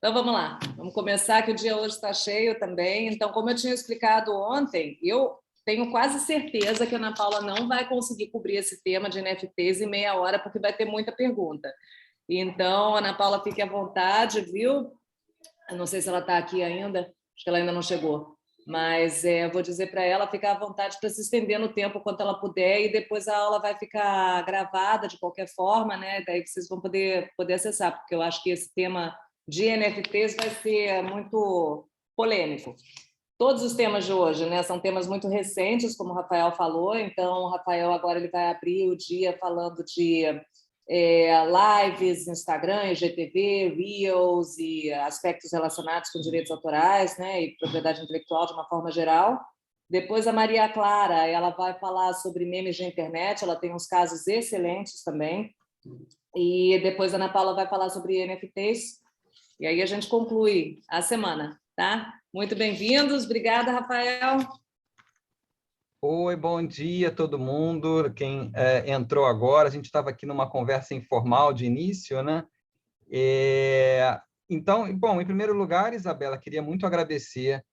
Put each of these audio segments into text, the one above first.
Então, vamos lá. Vamos começar, que o dia hoje está cheio também. Então, como eu tinha explicado ontem, eu tenho quase certeza que a Ana Paula não vai conseguir cobrir esse tema de NFTs em meia hora, porque vai ter muita pergunta. Então, Ana Paula, fique à vontade, viu? Eu não sei se ela está aqui ainda, acho que ela ainda não chegou. Mas eu vou dizer para ela ficar à vontade para se estender no tempo quanto ela puder, e depois a aula vai ficar gravada de qualquer forma, né? Daí vocês vão poder acessar, porque eu acho que esse tema de NFTs vai ser muito polêmico. Todos os temas de hoje, né, são temas muito recentes, como o Rafael falou. Então, o Rafael agora ele vai abrir o dia falando de lives, Instagram, IGTV, Reels e aspectos relacionados com direitos autorais, né, e propriedade intelectual de uma forma geral. Depois a Maria Clara, ela vai falar sobre memes de internet, ela tem uns casos excelentes também. E depois a Ana Paula vai falar sobre NFTs. E aí a gente conclui a semana, tá? Muito bem-vindos. Obrigada, Rafael. Oi, bom dia a todo mundo. Quem entrou agora, a gente estava aqui numa conversa informal de início, né? Então, bom, em primeiro lugar, Isabela, queria muito agradecer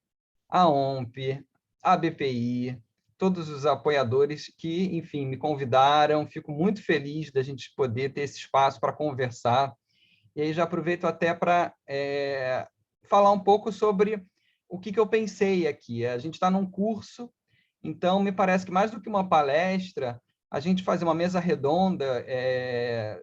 a OMP, a BPI, todos os apoiadores que, enfim, me convidaram. Fico muito feliz da gente poder ter esse espaço para conversar. E aí já aproveito até para falar um pouco sobre o que eu pensei aqui. A gente está num curso, então me parece que mais do que uma palestra, a gente fazer uma mesa redonda,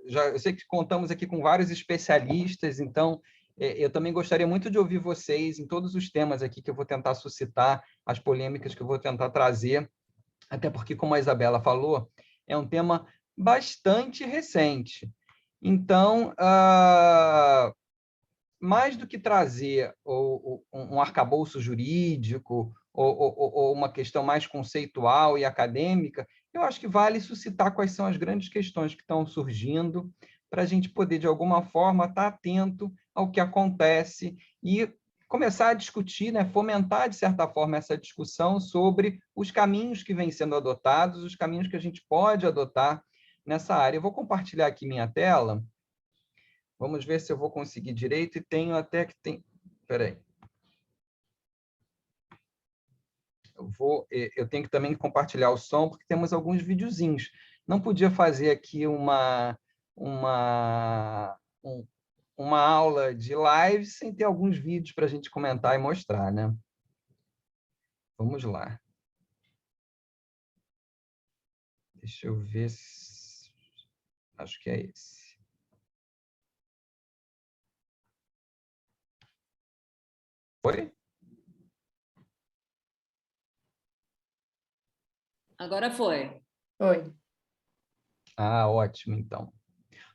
eu sei que contamos aqui com vários especialistas, então eu também gostaria muito de ouvir vocês em todos os temas aqui que eu vou tentar suscitar, as polêmicas que eu vou tentar trazer, até porque, como a Isabela falou, é um tema bastante recente. Então, mais do que trazer um arcabouço jurídico ou uma questão mais conceitual e acadêmica, eu acho que vale suscitar quais são as grandes questões que estão surgindo para a gente poder, de alguma forma, estar atento ao que acontece e começar a discutir, né, fomentar, de certa forma, essa discussão sobre os caminhos que vêm sendo adotados, os caminhos que a gente pode adotar nessa área. Eu vou compartilhar aqui minha tela. Vamos ver se eu vou conseguir direito, e tenho até que tem... Espera aí. Eu tenho que também compartilhar o som, porque temos alguns videozinhos. Não podia fazer aqui uma aula de live sem ter alguns vídeos para a gente comentar e mostrar, né? Vamos lá. Deixa eu ver se... Acho que é esse. Foi? Agora foi. Oi. Ah, ótimo, então.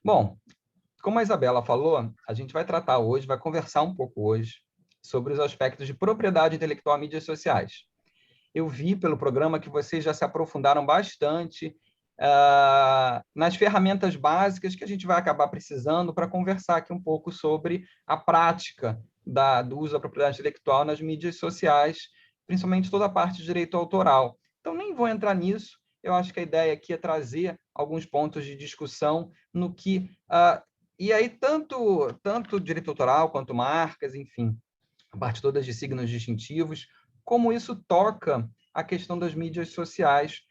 Bom, como a Isabela falou, a gente vai tratar hoje, vai conversar um pouco hoje sobre os aspectos de propriedade intelectual em mídias sociais. Eu vi pelo programa que vocês já se aprofundaram bastante nas ferramentas básicas que a gente vai acabar precisando para conversar aqui um pouco sobre a prática do uso da propriedade intelectual nas mídias sociais, principalmente toda a parte de direito autoral. Então, nem vou entrar nisso. Eu acho que a ideia aqui é trazer alguns pontos de discussão no que... e aí, tanto direito autoral quanto marcas, enfim, a parte toda de signos distintivos, como isso toca a questão das mídias sociais,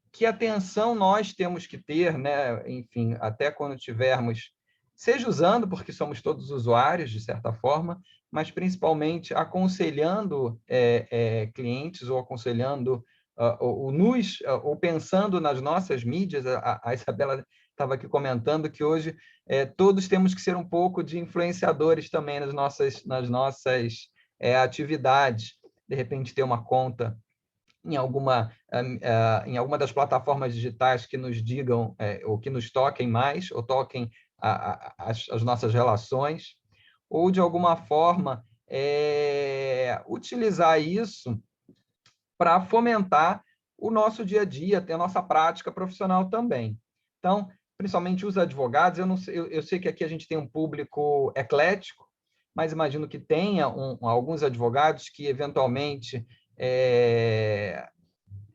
que atenção nós temos que ter, né? Enfim, até quando tivermos, seja usando, porque somos todos usuários, de certa forma, mas principalmente aconselhando clientes ou aconselhando ou pensando nas nossas mídias. A Isabela estava aqui comentando que hoje todos temos que ser um pouco de influenciadores também nas nossas atividades. De repente, ter uma conta em alguma das plataformas digitais que nos digam ou que nos toquem mais, ou toquem as nossas relações, ou, de alguma forma, utilizar isso para fomentar o nosso dia a dia, a nossa prática profissional também. Então, principalmente os advogados, eu sei que aqui a gente tem um público eclético, mas imagino que tenha alguns advogados que, eventualmente,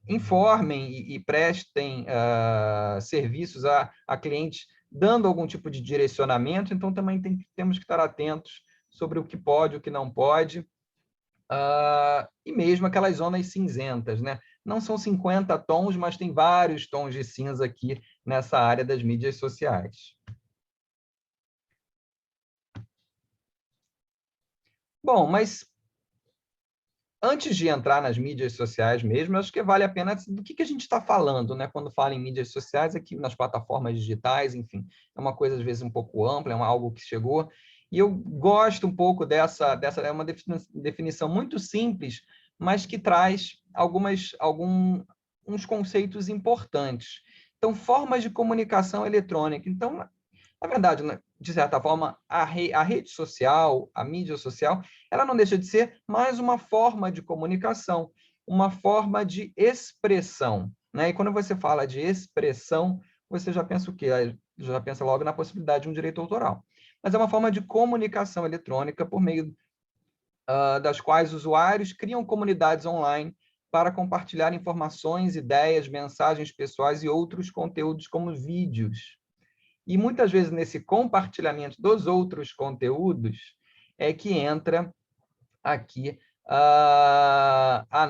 informem e prestem serviços a clientes dando algum tipo de direcionamento, então também temos que estar atentos sobre o que pode, o que não pode, e mesmo aquelas zonas cinzentas, né? Não são 50 tons, mas tem vários tons de cinza aqui nessa área das mídias sociais. Bom, mas antes de entrar nas mídias sociais mesmo, acho que vale a pena do que a gente está falando, né? Quando fala em mídias sociais, aqui nas plataformas digitais, enfim, é uma coisa às vezes um pouco ampla, algo que chegou. E eu gosto um pouco dessa é uma definição muito simples, mas que traz alguns conceitos importantes. Então, formas de comunicação eletrônica. Então, na verdade, de certa forma, a rede social, a mídia social, ela não deixa de ser mais uma forma de comunicação, uma forma de expressão, né? E quando você fala de expressão, você já pensa o quê? Já pensa logo na possibilidade de um direito autoral. Mas é uma forma de comunicação eletrônica por meio das quais usuários criam comunidades online para compartilhar informações, ideias, mensagens pessoais e outros conteúdos como vídeos. E muitas vezes nesse compartilhamento dos outros conteúdos é que entra aqui a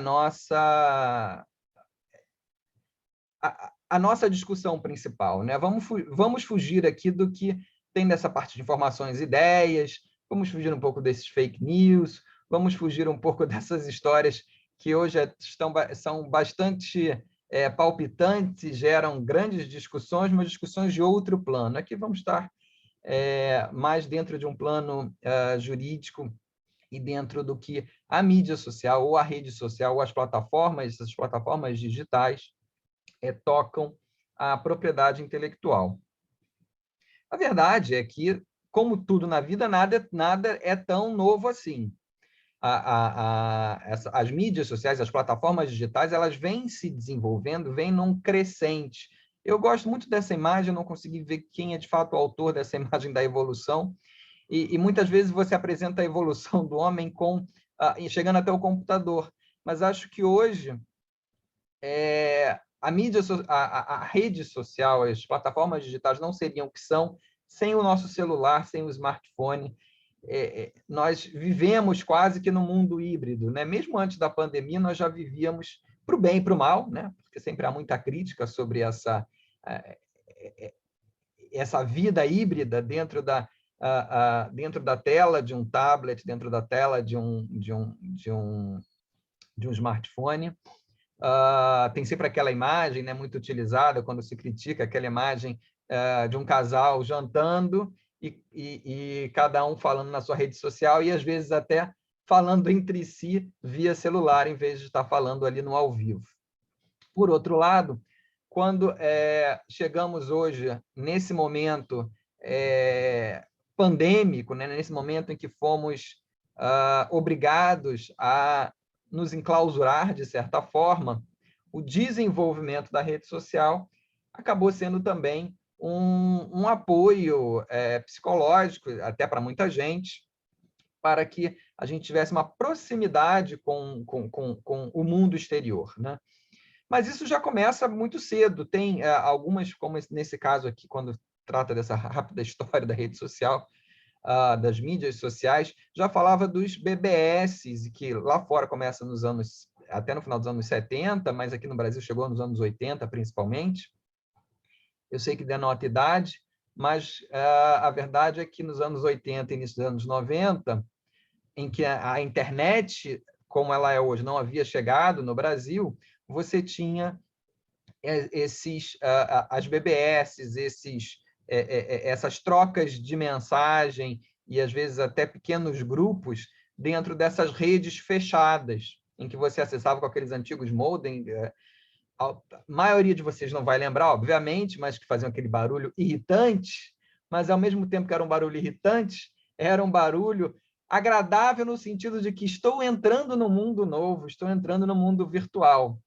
nossa discussão principal, né? Vamos fugir aqui do que tem nessa parte de informações e ideias, vamos fugir um pouco desses fake news, vamos fugir um pouco dessas histórias que hoje são bastante palpitantes, geram grandes discussões, mas discussões de outro plano. Aqui vamos estar mais dentro de um plano jurídico e dentro do que a mídia social, ou a rede social, ou essas plataformas digitais, tocam a propriedade intelectual. A verdade é que, como tudo na vida, nada é tão novo assim. As mídias sociais, as plataformas digitais, elas vêm se desenvolvendo, vêm num crescente. Eu gosto muito dessa imagem, eu não consegui ver quem é de fato o autor dessa imagem da evolução, e muitas vezes você apresenta a evolução do homem chegando até o computador, mas acho que hoje a rede social, as plataformas digitais não seriam o que são sem o nosso celular, sem o smartphone. Nós vivemos quase que no mundo híbrido, né? Mesmo antes da pandemia, nós já vivíamos para o bem e para o mal, né? Porque sempre há muita crítica sobre essa vida híbrida dentro da tela de um tablet, dentro da tela de um smartphone. Tem sempre aquela imagem, né, muito utilizada quando se critica aquela imagem de um casal jantando e cada um falando na sua rede social e, às vezes, até falando entre si via celular, em vez de estar falando ali no ao vivo. Por outro lado, quando chegamos hoje, nesse momento pandêmico, né, nesse momento em que fomos obrigados a nos enclausurar, de certa forma, o desenvolvimento da rede social acabou sendo também um apoio psicológico, até para muita gente, para que a gente tivesse uma proximidade com o mundo exterior, né? Mas isso já começa muito cedo. Tem algumas, como nesse caso aqui, quando trata dessa rápida história da rede social, das mídias sociais, já falava dos BBS, que lá fora começa até no final dos anos 70, mas aqui no Brasil chegou nos anos 80, principalmente. Eu sei que denota idade, mas a verdade é que nos anos 80 e início dos anos 90, em que a internet, como ela é hoje, não havia chegado no Brasil, você tinha as BBS, essas trocas de mensagem e, às vezes, até pequenos grupos dentro dessas redes fechadas, em que você acessava com aqueles antigos modem. A maioria de vocês não vai lembrar, obviamente, mas que faziam aquele barulho irritante, mas, ao mesmo tempo que era um barulho irritante, era um barulho agradável no sentido de que estou entrando no mundo novo, estou entrando no mundo virtual.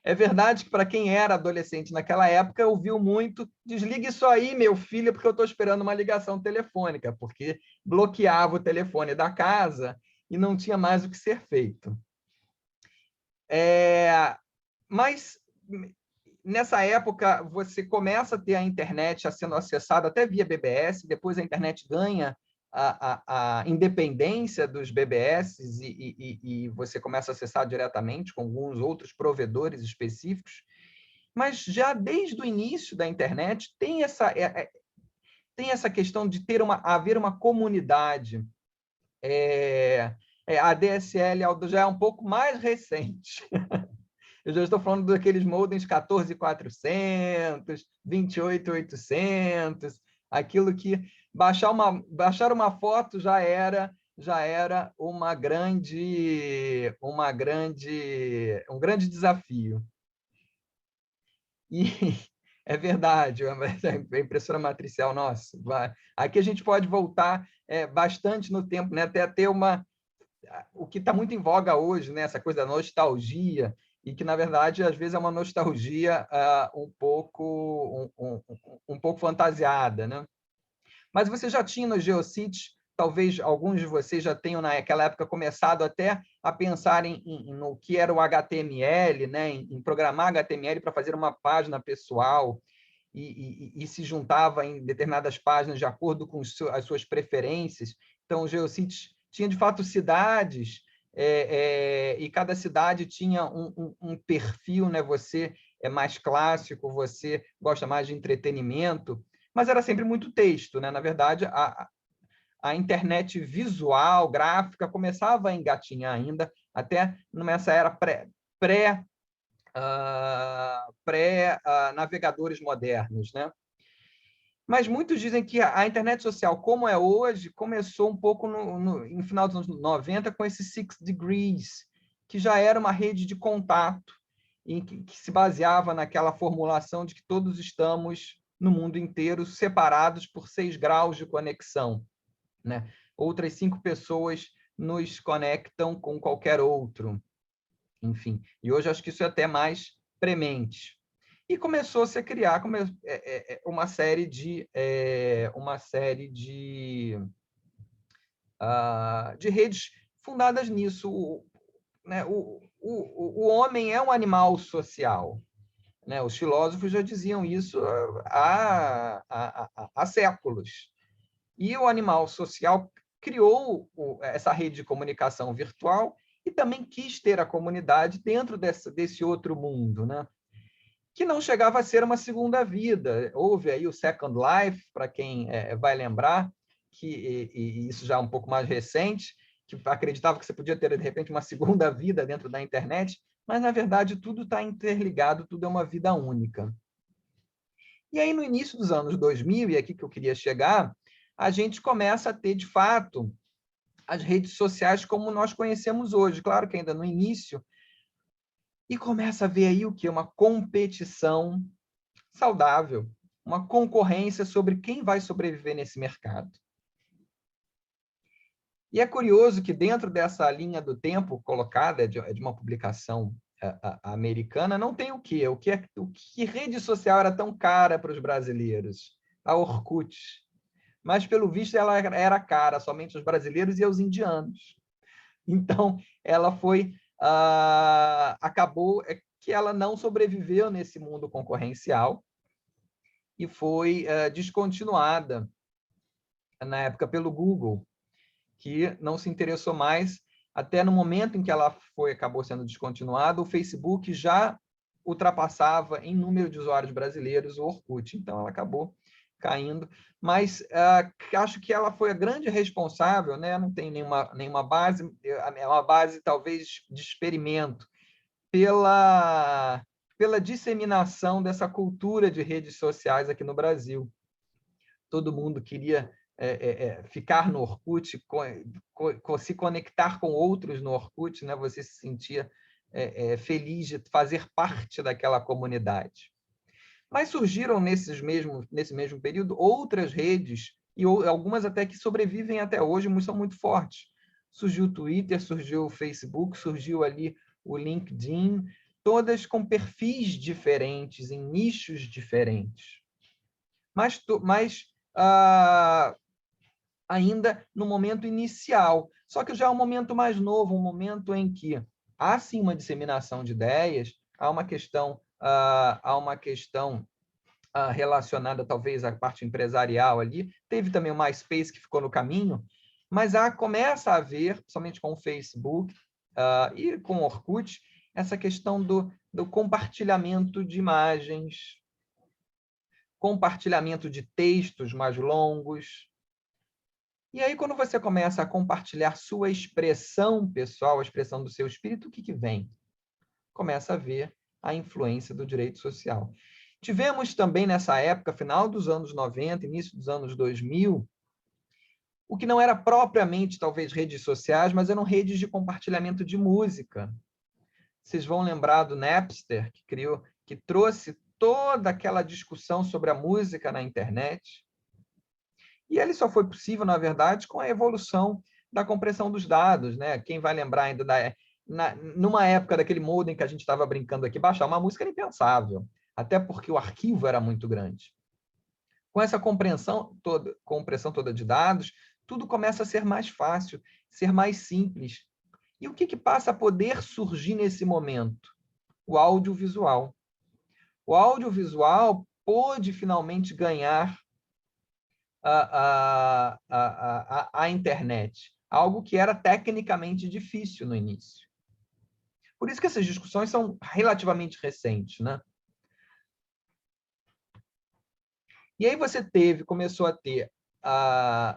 É verdade que, para quem era adolescente naquela época, ouviu muito: desligue isso aí, meu filho, porque eu estou esperando uma ligação telefônica, porque bloqueava o telefone da casa e não tinha mais o que ser feito. Mas nessa época, você começa a ter a internet sendo acessada até via BBS, depois a internet ganha a independência dos BBS e você começa a acessar diretamente com alguns outros provedores específicos, mas já desde o início da internet tem essa questão de haver uma comunidade. A ADSL já é um pouco mais recente. Eu já estou falando daqueles modems 14.400, 28.800, aquilo que baixar uma foto já era um grande desafio. E é verdade, a impressora matricial, nossa, aqui a gente pode voltar bastante no tempo, né? Até ter o que está muito em voga hoje, né? Essa coisa da nostalgia, e que, na verdade, às vezes é uma nostalgia um pouco fantasiada, né? Mas você já tinha no GeoCities, talvez alguns de vocês já tenham, naquela época, começado até a pensar no que era o HTML, né? em programar HTML para fazer uma página pessoal, e se juntava em determinadas páginas de acordo com as suas preferências. Então, o GeoCities tinha, de fato, cidades, e cada cidade tinha um perfil, né? Você é mais clássico, você gosta mais de entretenimento, mas era sempre muito texto, né? Na verdade, a internet visual, gráfica, começava a engatinhar ainda, até nessa era pré-navegadores modernos, né? Mas muitos dizem que a internet social, como é hoje, começou um pouco no final dos anos 90 com esse 6 Degrees, que já era uma rede de contato, que se baseava naquela formulação de que todos estamos no mundo inteiro separados por 6 graus de conexão, né? Outras 5 pessoas nos conectam com qualquer outro. Enfim, e hoje acho que isso é até mais premente. E começou-se a criar uma série de redes fundadas nisso. Né? O homem é um animal social. Né? Os filósofos já diziam isso há séculos. E o animal social criou essa rede de comunicação virtual e também quis ter a comunidade dentro desse outro mundo, né? Que não chegava a ser uma segunda vida. Houve aí o Second Life, para quem vai lembrar, e isso já é um pouco mais recente, que acreditava que você podia ter, de repente, uma segunda vida dentro da internet, mas, na verdade, tudo está interligado, tudo é uma vida única. E aí, no início dos anos 2000, e aqui que eu queria chegar, a gente começa a ter, de fato, as redes sociais como nós conhecemos hoje. Claro que ainda no início, e começa a ver aí o que? Uma competição saudável, uma concorrência sobre quem vai sobreviver nesse mercado. E é curioso que dentro dessa linha do tempo colocada de uma publicação americana, não tem o quê? O que rede social era tão cara para os brasileiros? A Orkut. Mas, pelo visto, ela era cara somente aos brasileiros e aos indianos. Então, ela acabou que ela não sobreviveu nesse mundo concorrencial e foi descontinuada na época pelo Google, que não se interessou mais. Até no momento em que ela acabou sendo descontinuada, o Facebook já ultrapassava em número de usuários brasileiros o Orkut. Então, ela acabou caindo. Mas acho que ela foi a grande responsável, né? Não tem nenhuma base, é uma base talvez de experimento, pela disseminação dessa cultura de redes sociais aqui no Brasil. Todo mundo queria ficar no Orkut, se conectar com outros no Orkut, né? Você se sentia feliz de fazer parte daquela comunidade. Mas surgiram nesse mesmo período outras redes, e algumas até que sobrevivem até hoje, mas são muito fortes. Surgiu o Twitter, surgiu o Facebook, surgiu ali o LinkedIn, todas com perfis diferentes, em nichos diferentes. Mas ainda no momento inicial. Só que já é um momento mais novo, um momento em que há sim uma disseminação de ideias, há uma questão há uma questão relacionada talvez à parte empresarial ali. Teve também o MySpace que ficou no caminho, mas começa a haver, somente com o Facebook e com o Orkut, essa questão do compartilhamento de imagens, compartilhamento de textos mais longos. E aí, quando você começa a compartilhar sua expressão pessoal, a expressão do seu espírito, o que vem? Começa a ver a influência do direito social. Tivemos também nessa época, final dos anos 90, início dos anos 2000, o que não era propriamente, talvez, redes sociais, mas eram redes de compartilhamento de música. Vocês vão lembrar do Napster, que trouxe toda aquela discussão sobre a música na internet. E ele só foi possível, na verdade, com a evolução da compressão dos dados, né? Quem vai lembrar ainda numa época daquele modem que a gente estava brincando aqui, baixar uma música era impensável, até porque o arquivo era muito grande. Com essa compressão toda de dados, tudo começa a ser mais fácil, ser mais simples. E o que passa a poder surgir nesse momento? O audiovisual. O audiovisual pôde finalmente ganhar a internet, algo que era tecnicamente difícil no início. Por isso que essas discussões são relativamente recentes, né? E aí você começou a ter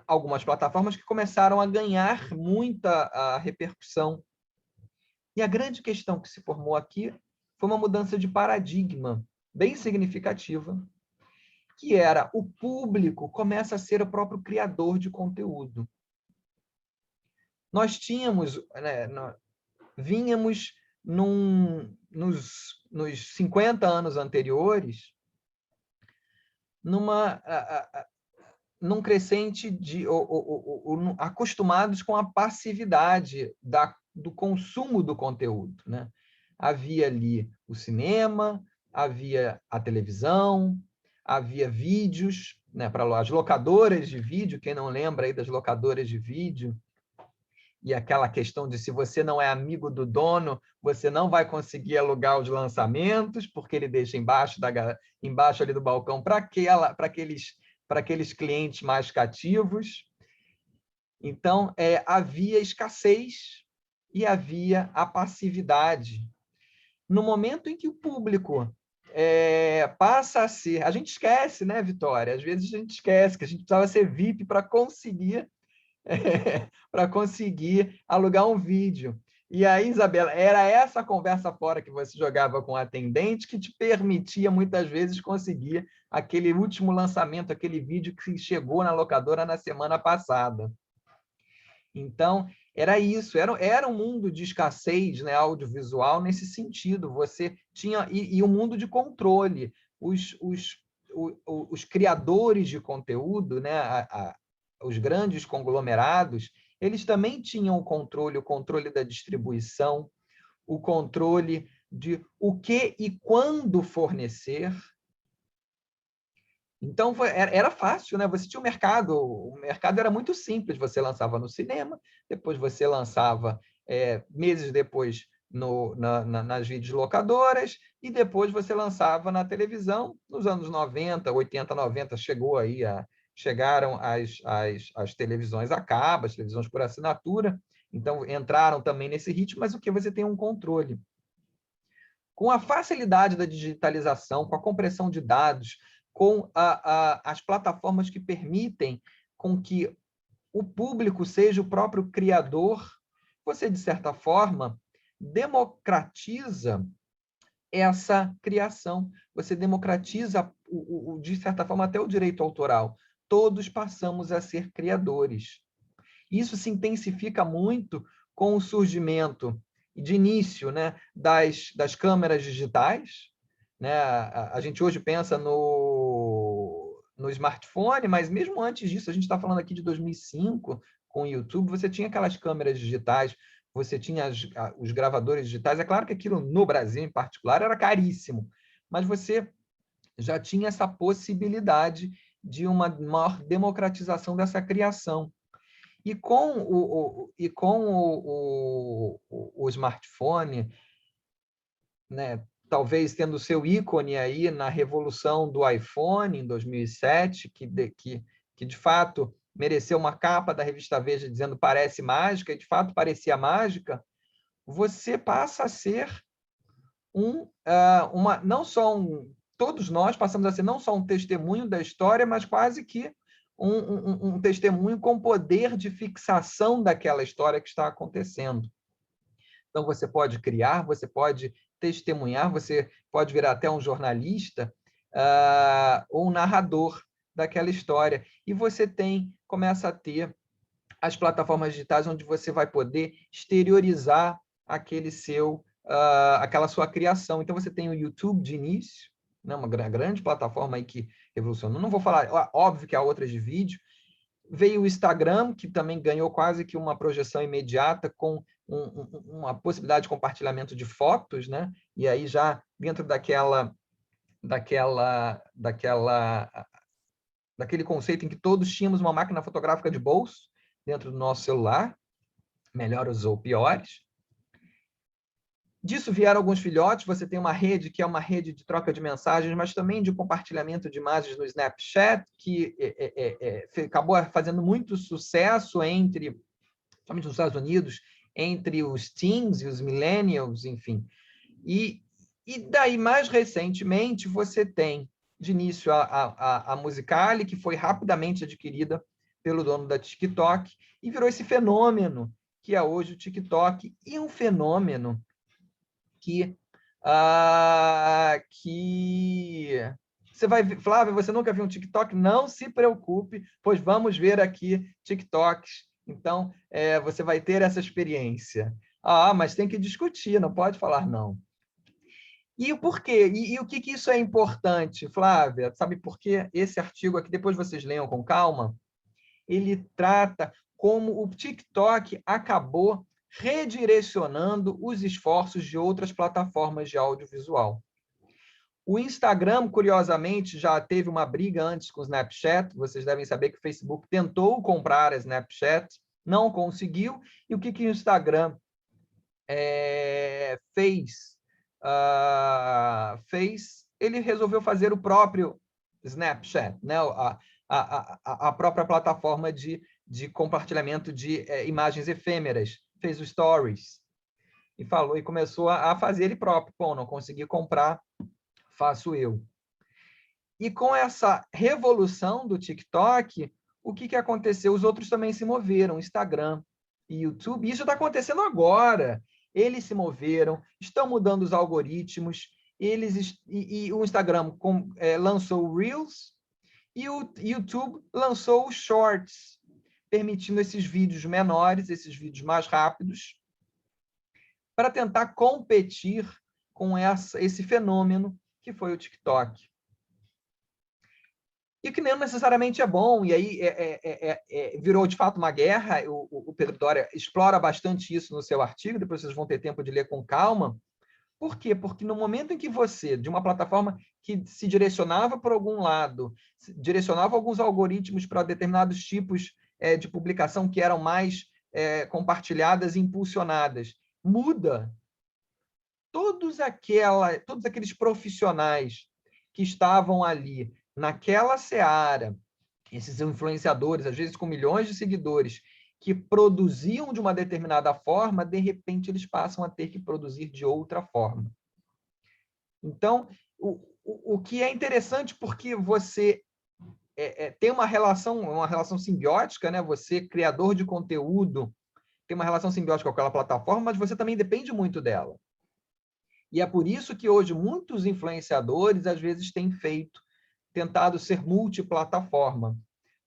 algumas plataformas que começaram a ganhar muita repercussão. E a grande questão que se formou aqui foi uma mudança de paradigma bem significativa, que era o público começa a ser o próprio criador de conteúdo. Nós tínhamos, vínhamos nos 50 anos anteriores num crescente acostumados com a passividade do consumo do conteúdo, né? Havia ali o cinema, havia a televisão, havia vídeos, né, para as locadoras de vídeo, quem não lembra aí das locadoras de vídeo, e aquela questão de se você não é amigo do dono, você não vai conseguir alugar os lançamentos, porque ele deixa embaixo ali do balcão para aqueles clientes mais cativos. Então, havia escassez e havia a passividade. No momento em que o público passa a ser... A gente esquece, né, Vitória? Às vezes a gente esquece que a gente precisava ser VIP para conseguir alugar um vídeo. E aí, Isabela, era essa conversa fora que você jogava com o atendente que te permitia, muitas vezes, conseguir aquele último lançamento, aquele vídeo que chegou na locadora na semana passada. Então, era isso, era um mundo de escassez, né, audiovisual nesse sentido. Você tinha... E um mundo de controle. Os criadores de conteúdo, né, os grandes conglomerados, eles também tinham o controle da distribuição, o controle de o que e quando fornecer. Então, era fácil, né? Você tinha o mercado era muito simples, você lançava no cinema, depois você lançava, meses depois, nas videolocadoras, e depois você lançava na televisão. Nos anos 90, 80, 90, chegaram as televisões a cabo, as televisões por assinatura, então entraram também nesse ritmo, mas o que você tem um controle. Com a facilidade da digitalização, com a compressão de dados, com as plataformas que permitem com que o público seja o próprio criador, você, de certa forma, democratiza essa criação. Você democratiza, de certa forma, até o direito autoral. Todos passamos a ser criadores. Isso se intensifica muito com o surgimento de início, né, das câmeras digitais, né? A gente hoje pensa no smartphone, mas mesmo antes disso, a gente está falando aqui de 2005, com o YouTube, você tinha aquelas câmeras digitais, você tinha os gravadores digitais. É claro que aquilo, no Brasil em particular, era caríssimo, mas você já tinha essa possibilidade de uma maior democratização dessa criação. E com o smartphone, né, talvez tendo seu ícone aí na revolução do iPhone em 2007, que de fato mereceu uma capa da revista Veja dizendo parece mágica, e de fato parecia mágica, você passa a ser não só todos nós passamos a ser não só um testemunho da história, mas quase que um testemunho com poder de fixação daquela história que está acontecendo. Então, você pode criar, você pode testemunhar, você pode virar até um jornalista ou um narrador daquela história. E você começa a ter as plataformas digitais onde você vai poder exteriorizar aquela sua criação. Então, você tem o YouTube de início, né, uma grande plataforma aí que revolucionou. Não vou falar, óbvio que há outras de vídeo. Veio o Instagram, que também ganhou quase que uma projeção imediata com uma possibilidade de compartilhamento de fotos, né? E aí já dentro daquele conceito em que todos tínhamos uma máquina fotográfica de bolso dentro do nosso celular, melhores ou piores. Disso vieram alguns filhotes, você tem uma rede que é uma rede de troca de mensagens, mas também de compartilhamento de imagens no Snapchat, que acabou fazendo muito sucesso somente nos Estados Unidos, entre os teens e os millennials, enfim. E daí, mais recentemente, você tem, de início, a Musical.ly, que foi rapidamente adquirida pelo dono da TikTok, e virou esse fenômeno que é hoje o TikTok, e um fenômeno que você vai ver, Flávia, você nunca viu um TikTok? Não se preocupe, pois vamos ver aqui TikToks. Então, você vai ter essa experiência. Mas tem que discutir, não pode falar não. E o porquê? E o que isso é importante, Flávia? Sabe por quê? Esse artigo aqui, depois vocês leiam com calma, ele trata como o TikTok acabou redirecionando os esforços de outras plataformas de audiovisual. O Instagram, curiosamente, já teve uma briga antes com o Snapchat. Vocês devem saber que o Facebook tentou comprar a Snapchat, não conseguiu. E o que o Instagram fez? Ele resolveu fazer o próprio Snapchat, né? A própria plataforma de compartilhamento de imagens efêmeras. Fez o Stories e começou a fazer ele próprio. Bom, não consegui comprar, faço eu. E com essa revolução do TikTok, o que aconteceu? Os outros também se moveram, Instagram e YouTube. Isso está acontecendo agora. Eles se moveram, estão mudando os algoritmos. E o Instagram lançou o Reels e o YouTube lançou os Shorts, permitindo esses vídeos menores, esses vídeos mais rápidos, para tentar competir com esse fenômeno que foi o TikTok. E que não necessariamente é bom, e aí virou de fato uma guerra. O Pedro Doria explora bastante isso no seu artigo, depois vocês vão ter tempo de ler com calma. Por quê? Porque no momento em que você, de uma plataforma que se direcionava para algum lado, direcionava alguns algoritmos para determinados tipos de publicação que eram mais compartilhadas e impulsionadas, muda. Todos aqueles profissionais que estavam ali naquela seara, esses influenciadores, às vezes com milhões de seguidores, que produziam de uma determinada forma, de repente eles passam a ter que produzir de outra forma. Então, o que é interessante porque você tem uma relação simbiótica, né? Você, criador de conteúdo, tem uma relação simbiótica com aquela plataforma, mas você também depende muito dela. E é por isso que hoje muitos influenciadores, às vezes, têm tentado ser multiplataforma.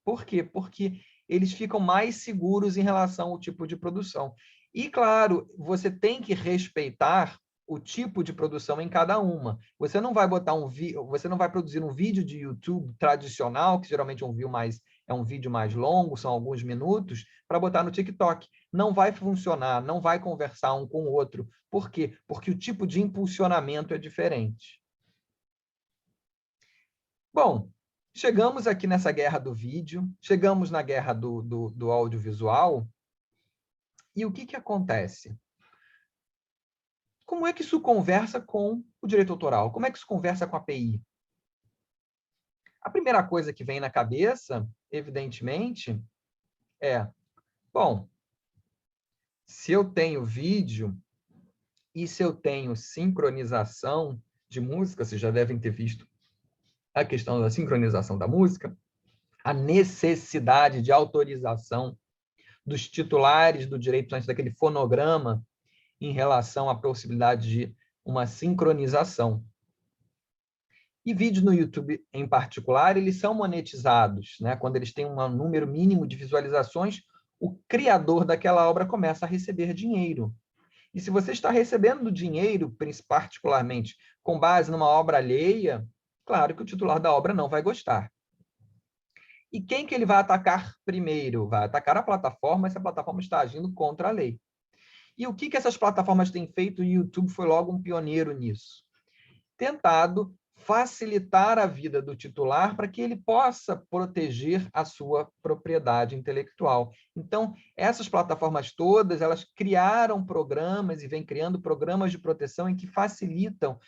Por quê? Porque eles ficam mais seguros em relação ao tipo de produção. E, claro, você tem que respeitar o tipo de produção em cada uma. Você não vai produzir um vídeo de YouTube tradicional, que geralmente é um vídeo mais longo, são alguns minutos, para botar no TikTok. Não vai funcionar, não vai conversar um com o outro. Por quê? Porque o tipo de impulsionamento é diferente. Bom, chegamos aqui nessa guerra do vídeo, chegamos na guerra do audiovisual, e o que acontece? como é que isso conversa com o direito autoral? Como é que isso conversa com a API? A primeira coisa que vem na cabeça, evidentemente, bom, se eu tenho vídeo e se eu tenho sincronização de música, vocês já devem ter visto a questão da sincronização da música, a necessidade de autorização dos titulares do direito antes daquele fonograma em relação à possibilidade de uma sincronização. E vídeos no YouTube, em particular, eles são monetizados, né? Quando eles têm um número mínimo de visualizações, o criador daquela obra começa a receber dinheiro. E se você está recebendo dinheiro, particularmente com base numa obra alheia, claro que o titular da obra não vai gostar. E quem que ele vai atacar primeiro? Vai atacar a plataforma, se a plataforma está agindo contra a lei. E o que essas plataformas têm feito? O YouTube foi logo um pioneiro nisso. Tentado facilitar a vida do titular para que ele possa proteger a sua propriedade intelectual. Então, essas plataformas todas, elas criaram programas e vêm criando programas de proteção em que facilitam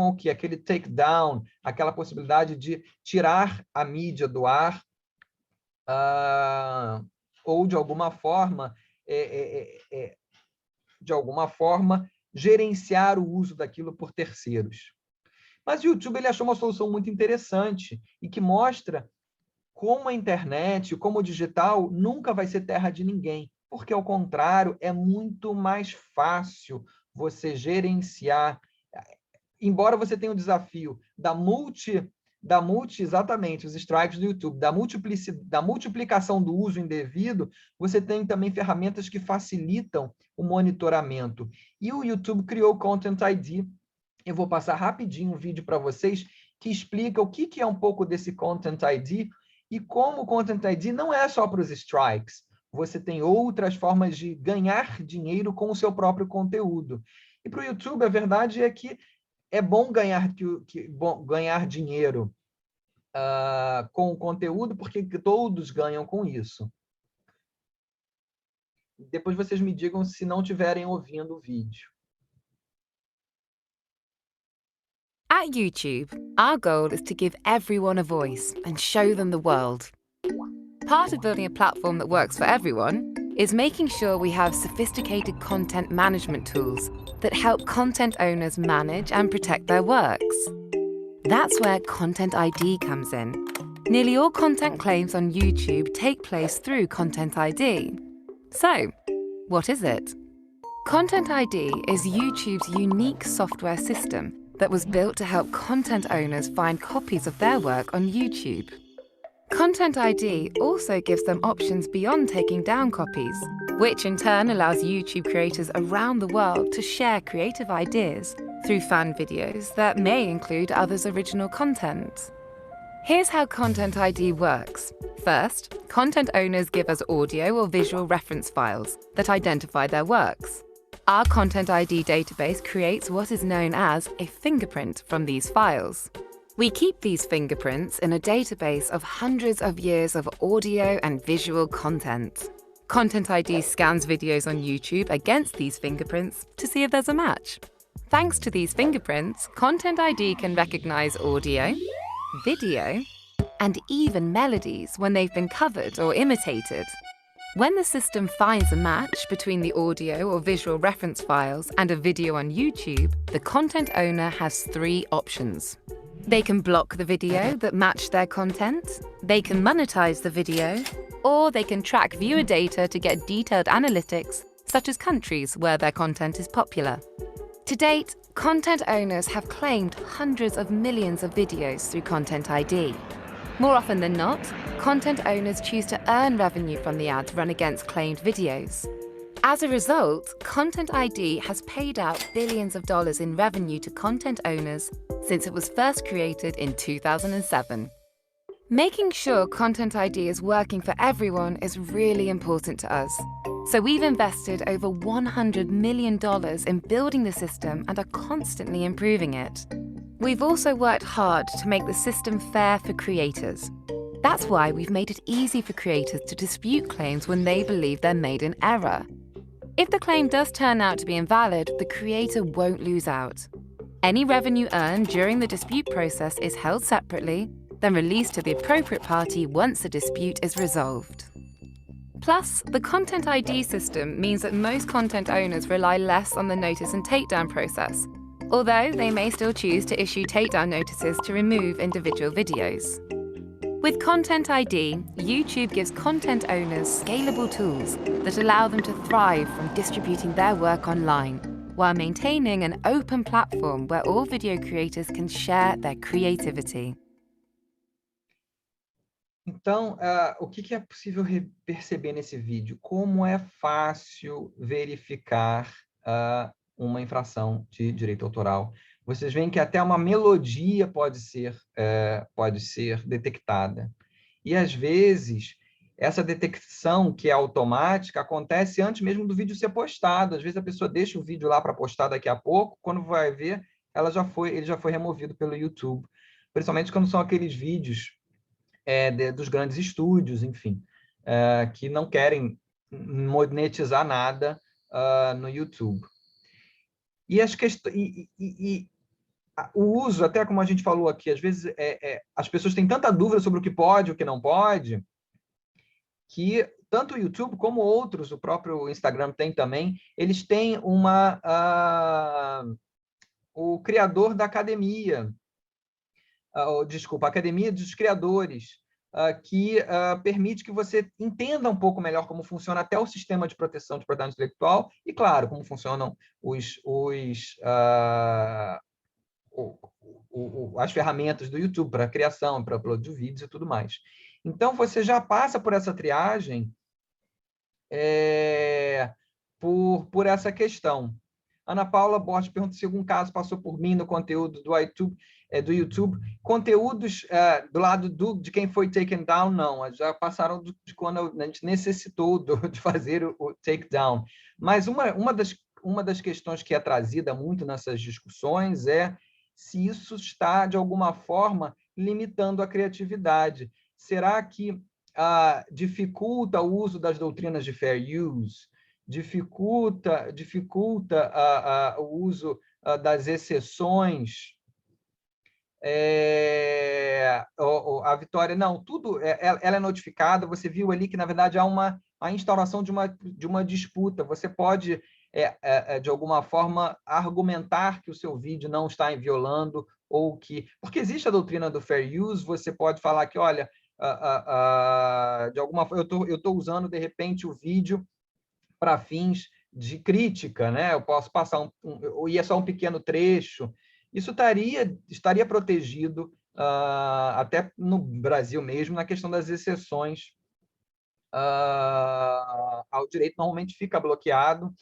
o quê? Aquele takedown, aquela possibilidade de tirar a mídia do ar, ou de alguma forma, gerenciar o uso daquilo por terceiros. Mas o YouTube ele achou uma solução muito interessante e que mostra como a internet, como o digital nunca vai ser terra de ninguém, porque, ao contrário, é muito mais fácil você gerenciar. Embora você tenha o desafio exatamente, os strikes do YouTube, da multiplicação do uso indevido, você tem também ferramentas que facilitam o monitoramento. E o YouTube criou o Content ID. Eu vou passar rapidinho um vídeo para vocês que explica o que é um pouco desse Content ID e como o Content ID não é só para os strikes. Você tem outras formas de ganhar dinheiro com o seu próprio conteúdo. E para o YouTube, a verdade é que é bom ganhar dinheiro com o conteúdo, porque todos ganham com isso. Depois vocês me digam se não estiverem ouvindo o vídeo. At YouTube, our goal is to give everyone a voice and show them the world. Part of building a platform that works for everyone is making sure we have sophisticated content management tools that help content owners manage and protect their works. That's where Content ID comes in. Nearly all content claims on YouTube take place through Content ID. So, what is it? Content ID is YouTube's unique software system that was built to help content owners find copies of their work on YouTube. Content ID also gives them options beyond taking down copies, which in turn allows YouTube creators around the world to share creative ideas through fan videos that may include others' original content. Here's how Content ID works. First, content owners give us audio or visual reference files that identify their works. Our Content ID database creates what is known as a fingerprint from these files. We keep these fingerprints in a database of hundreds of years of audio and visual content. Content ID scans videos on YouTube against these fingerprints to see if there's a match. Thanks to these fingerprints, Content ID can recognize audio, video, and even melodies when they've been covered or imitated. When the system finds a match between the audio or visual reference files and a video on YouTube, the content owner has 3 options. They can block the video that matched their content, they can monetize the video, or they can track viewer data to get detailed analytics, such as countries where their content is popular. To date, content owners have claimed hundreds of millions of videos through Content ID. More often than not, content owners choose to earn revenue from the ads run against claimed videos. As a result, Content ID has paid out billions of dollars in revenue to content owners since it was first created in 2007. Making sure Content ID is working for everyone is really important to us. So we've invested over $100 million in building the system and are constantly improving it. We've also worked hard to make the system fair for creators. That's why we've made it easy for creators to dispute claims when they believe they're made in error. If the claim does turn out to be invalid, the creator won't lose out. Any revenue earned during the dispute process is held separately, then released to the appropriate party once the dispute is resolved. Plus, the Content ID system means that most content owners rely less on the notice and takedown process, although they may still choose to issue takedown notices to remove individual videos. With Content ID, YouTube gives content owners scalable tools that allow them to thrive from distributing their work online, while maintaining an open platform where all video creators can share their creativity. Então, o que é possível perceber nesse vídeo? Como é fácil verificar uma infração de direito autoral. Vocês veem que até uma melodia pode ser detectada. E, às vezes, essa detecção, que é automática, acontece antes mesmo do vídeo ser postado. Às vezes, a pessoa deixa o vídeo lá para postar daqui a pouco, quando vai ver, ele já foi removido pelo YouTube. Principalmente quando são aqueles vídeos dos grandes estúdios, enfim, que não querem monetizar nada no YouTube. E o uso, até como a gente falou aqui, às vezes as pessoas têm tanta dúvida sobre o que pode e o que não pode, que tanto o YouTube como outros, o próprio Instagram tem também, eles têm o criador da academia, desculpa, a Academia dos Criadores, que permite que você entenda um pouco melhor como funciona até o sistema de proteção de propriedade intelectual e, claro, como funcionam as ferramentas do YouTube para criação, para upload de vídeos e tudo mais. Então, você já passa por essa triagem por essa questão. Ana Paula Borges pergunta se algum caso passou por mim no conteúdo do YouTube. Conteúdos do lado de quem foi taken down, não. Já passaram de quando a gente necessitou de fazer o takedown. Mas uma das questões que é trazida muito nessas discussões é se isso está, de alguma forma, limitando a criatividade. Será que dificulta o uso das doutrinas de fair use? Dificulta o uso das exceções? A Vitória, não, tudo ela é notificada. Você viu ali que, na verdade, há a instauração de uma disputa. Você pode, de alguma forma, argumentar que o seu vídeo não está violando, ou que... Porque existe a doutrina do fair use, você pode falar que, olha, de alguma forma, eu estou usando, de repente, o vídeo para fins de crítica, né? Eu posso passar e é só um pequeno trecho. Isso estaria protegido, até no Brasil mesmo, na questão das exceções ao direito. Normalmente fica bloqueado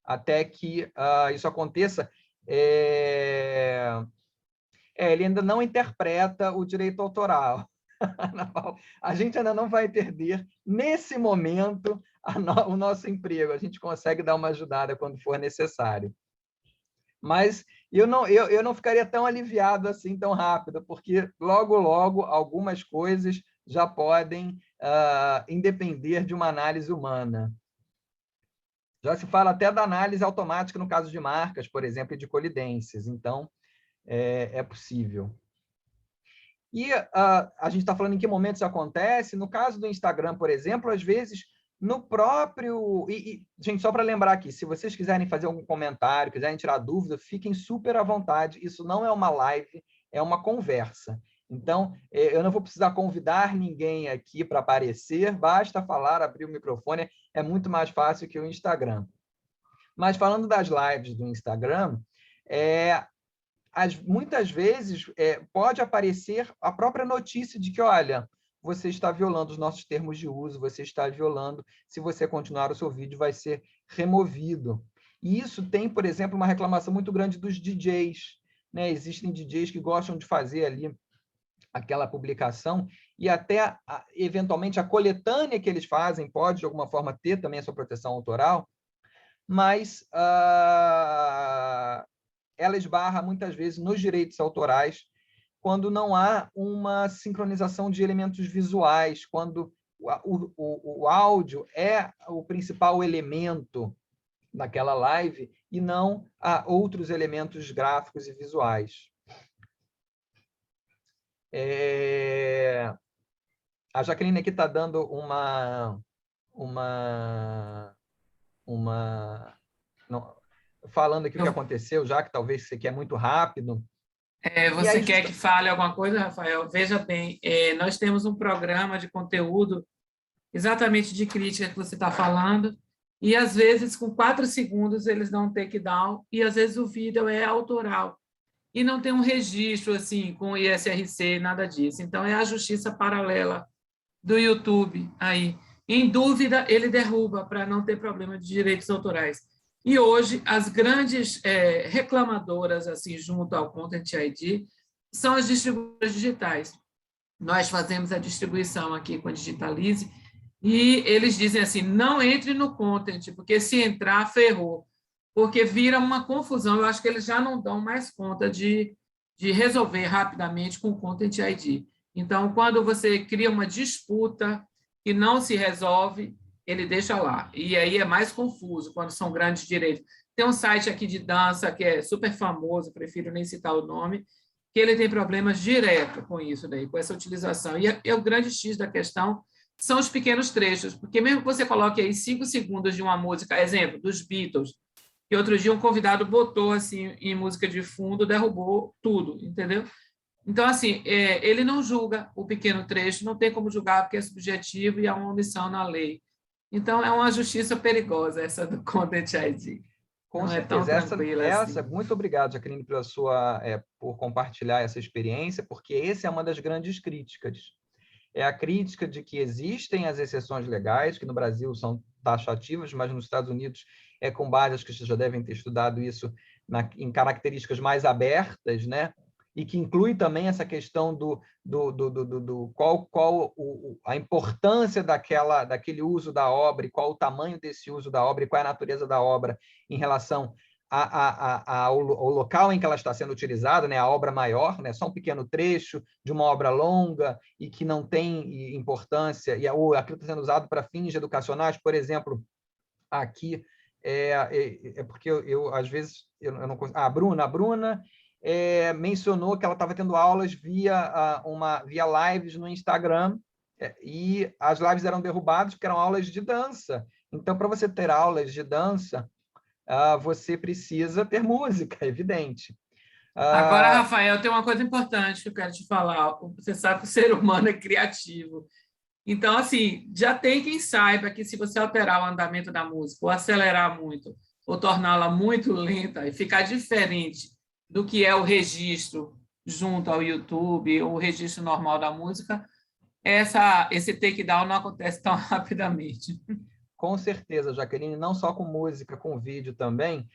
até que isso aconteça. Ele ainda não interpreta o direito autoral. A gente ainda não vai entender, nesse momento, o nosso emprego. A gente consegue dar uma ajudada quando for necessário. Mas eu não ficaria tão aliviado assim tão rápido, porque logo algumas coisas já podem independer de uma análise humana. Já se fala até da análise automática no caso de marcas, por exemplo, e de colidências. Então, é possível. E a gente está falando em que momento isso acontece. No caso do Instagram, por exemplo, às vezes, no próprio... gente, só para lembrar aqui, se vocês quiserem fazer algum comentário, quiserem tirar dúvida, fiquem super à vontade. Isso não é uma live, é uma conversa. Então, eu não vou precisar convidar ninguém aqui para aparecer, basta falar, abrir o microfone, é muito mais fácil que o Instagram. Mas falando das lives do Instagram, muitas vezes pode aparecer a própria notícia de que, olha, você está violando os nossos termos de uso, você está violando, se você continuar, o seu vídeo vai ser removido. E isso tem, por exemplo, uma reclamação muito grande dos DJs, né? Existem DJs que gostam de fazer ali aquela publicação e até, eventualmente, a coletânea que eles fazem pode, de alguma forma, ter também a sua proteção autoral, mas ela esbarra, muitas vezes, nos direitos autorais, quando não há uma sincronização de elementos visuais, quando o áudio é o principal elemento naquela live e não a outros elementos gráficos e visuais. A Jaqueline aqui está dando falando aqui o que aconteceu, já que talvez você quer muito rápido. Você quer que fale alguma coisa, Rafael? Veja bem, nós temos um programa de conteúdo exatamente de crítica que você está falando, e às vezes com 4 segundos eles dão um takedown, e às vezes o vídeo é autoral, e não tem um registro assim com ISRC, nada disso. Então é a justiça paralela do YouTube aí. Em dúvida, ele derruba para não ter problema de direitos autorais. E hoje, as grandes reclamadoras assim, junto ao Content ID são as distribuidoras digitais. Nós fazemos a distribuição aqui com a Digitalize e eles dizem assim, não entre no Content, porque se entrar, ferrou. Porque vira uma confusão. Eu acho que eles já não dão mais conta de resolver rapidamente com o Content ID. Então, quando você cria uma disputa e não se resolve, ele deixa lá. E aí é mais confuso, quando são grandes direitos. Tem um site aqui de dança que é super famoso, prefiro nem citar o nome, que ele tem problemas direto com isso daí, com essa utilização. E o grande X da questão são os pequenos trechos, porque mesmo que você coloque aí 5 segundos de uma música, exemplo, dos Beatles, que outro dia um convidado botou assim em música de fundo, derrubou tudo, entendeu? Então, assim, ele não julga o pequeno trecho, não tem como julgar porque é subjetivo e há uma omissão na lei. Então, é uma justiça perigosa essa do Content ID. Com não certeza. É tão tranquila assim. Muito obrigado, Jaqueline, por compartilhar essa experiência, porque essa é uma das grandes críticas. É a crítica de que existem as exceções legais, que no Brasil são taxativas, mas nos Estados Unidos é com base, acho que vocês já devem ter estudado isso, em características mais abertas, né? E que inclui também essa questão a importância daquele uso da obra, e qual o tamanho desse uso da obra, e qual é a natureza da obra em relação ao local em que ela está sendo utilizada, né? A obra maior, né? Só um pequeno trecho de uma obra longa e que não tem importância, ou aquilo está sendo usado para fins educacionais, por exemplo, aqui, porque eu às vezes, eu não consigo... A Bruna mencionou que ela estava tendo aulas via lives no Instagram, e as lives eram derrubadas porque eram aulas de dança. Então, para você ter aulas de dança, você precisa ter música, é evidente. Agora, Rafael, tem uma coisa importante que eu quero te falar. Você sabe que o ser humano é criativo. Então, assim, já tem quem saiba que se você alterar o andamento da música, ou acelerar muito, ou torná-la muito lenta, e ficar diferente do que é o registro junto ao YouTube, ou o registro normal da música, esse takedown não acontece tão rapidamente. Com certeza, Jaqueline, não só com música, com vídeo também.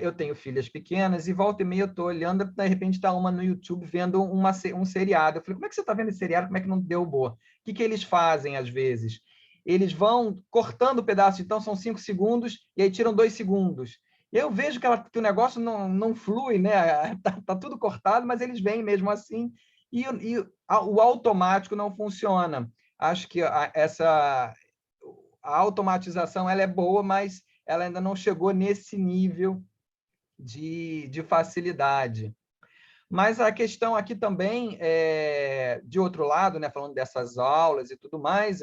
Eu tenho filhas pequenas e volta e meia eu estou olhando, de repente está uma no YouTube vendo um seriado. Eu falei, como é que você está vendo esse seriado? Como é que não derrubou? O que eles fazem, às vezes? Eles vão cortando pedaços, então são 5 segundos, e aí tiram 2 segundos. E eu vejo que o negócio não flui, né? Tá tudo cortado, mas eles vêm mesmo assim, e o automático não funciona. Acho que a automatização ela é boa, mas ela ainda não chegou nesse nível de facilidade. Mas a questão aqui também, de outro lado, né, falando dessas aulas e tudo mais,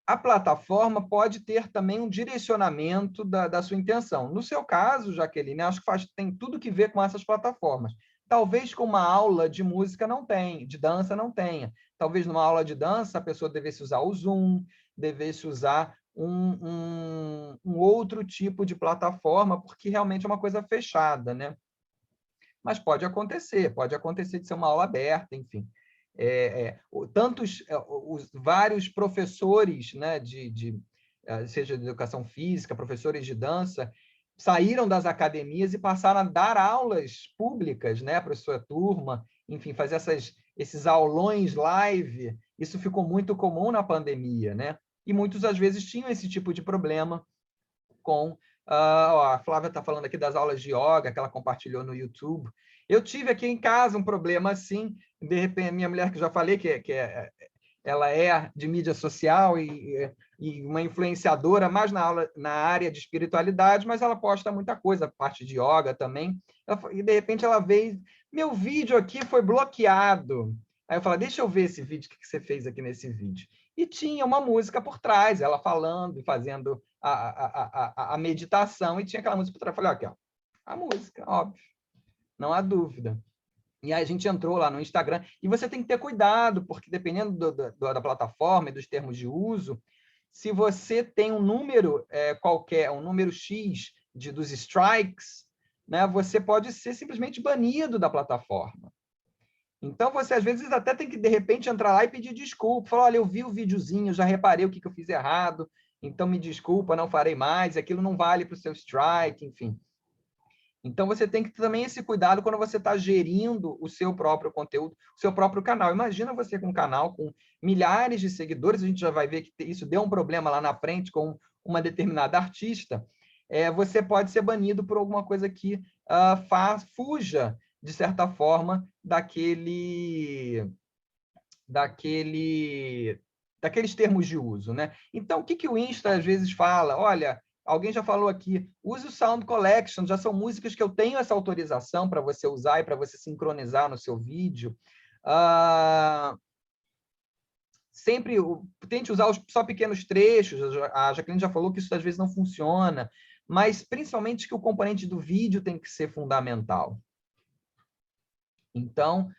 a plataforma pode ter também um direcionamento da sua intenção. No seu caso, Jaqueline, acho que tem tudo que ver com essas plataformas. Talvez com uma aula de música não tenha, de dança não tenha. Talvez numa aula de dança a pessoa devesse usar o Zoom, devesse usar um outro tipo de plataforma, porque realmente é uma coisa fechada, né? Mas pode acontecer de ser uma aula aberta, enfim. Os vários professores, né, seja de educação física, professores de dança, saíram das academias e passaram a dar aulas públicas, né, para a sua turma, enfim, fazer esses aulões live. Isso ficou muito comum na pandemia, né? E muitos, às vezes, tinham esse tipo de problema com... a Flávia está falando aqui das aulas de yoga que ela compartilhou no YouTube. Eu tive aqui em casa um problema assim, de repente, minha mulher, que já falei, ela é de mídia social, e e uma influenciadora mais na área de espiritualidade, mas ela posta muita coisa, parte de yoga também. E, de repente, ela veio, meu vídeo aqui foi bloqueado. Aí eu falo, deixa eu ver esse vídeo, o que você fez aqui nesse vídeo? E tinha uma música por trás, ela falando e fazendo a meditação, e tinha aquela música por trás. Eu falei, aqui, ó, a música, óbvio, não há dúvida. E aí a gente entrou lá no Instagram, e você tem que ter cuidado, porque dependendo da plataforma e dos termos de uso, se você tem um número qualquer, um número X dos strikes, né, você pode ser simplesmente banido da plataforma. Então, você, às vezes, até tem que, de repente, entrar lá e pedir desculpa. Falar, olha, eu vi o videozinho, já reparei o que eu fiz errado, então me desculpa, não farei mais, aquilo não vale para o seu strike, enfim. Então, você tem que ter também esse cuidado quando você está gerindo o seu próprio conteúdo, o seu próprio canal. Imagina você com um canal com milhares de seguidores, a gente já vai ver que isso deu um problema lá na frente com uma determinada artista, você pode ser banido por alguma coisa que fuja, de certa forma, daqueles termos de uso, né? Então, o que o Insta às vezes fala? Olha, alguém já falou aqui, use o Sound Collection, já são músicas que eu tenho essa autorização para você usar e para você sincronizar no seu vídeo. Sempre tente usar só pequenos trechos, a Jaqueline já falou que isso às vezes não funciona, mas principalmente que o componente do vídeo tem que ser fundamental. Então,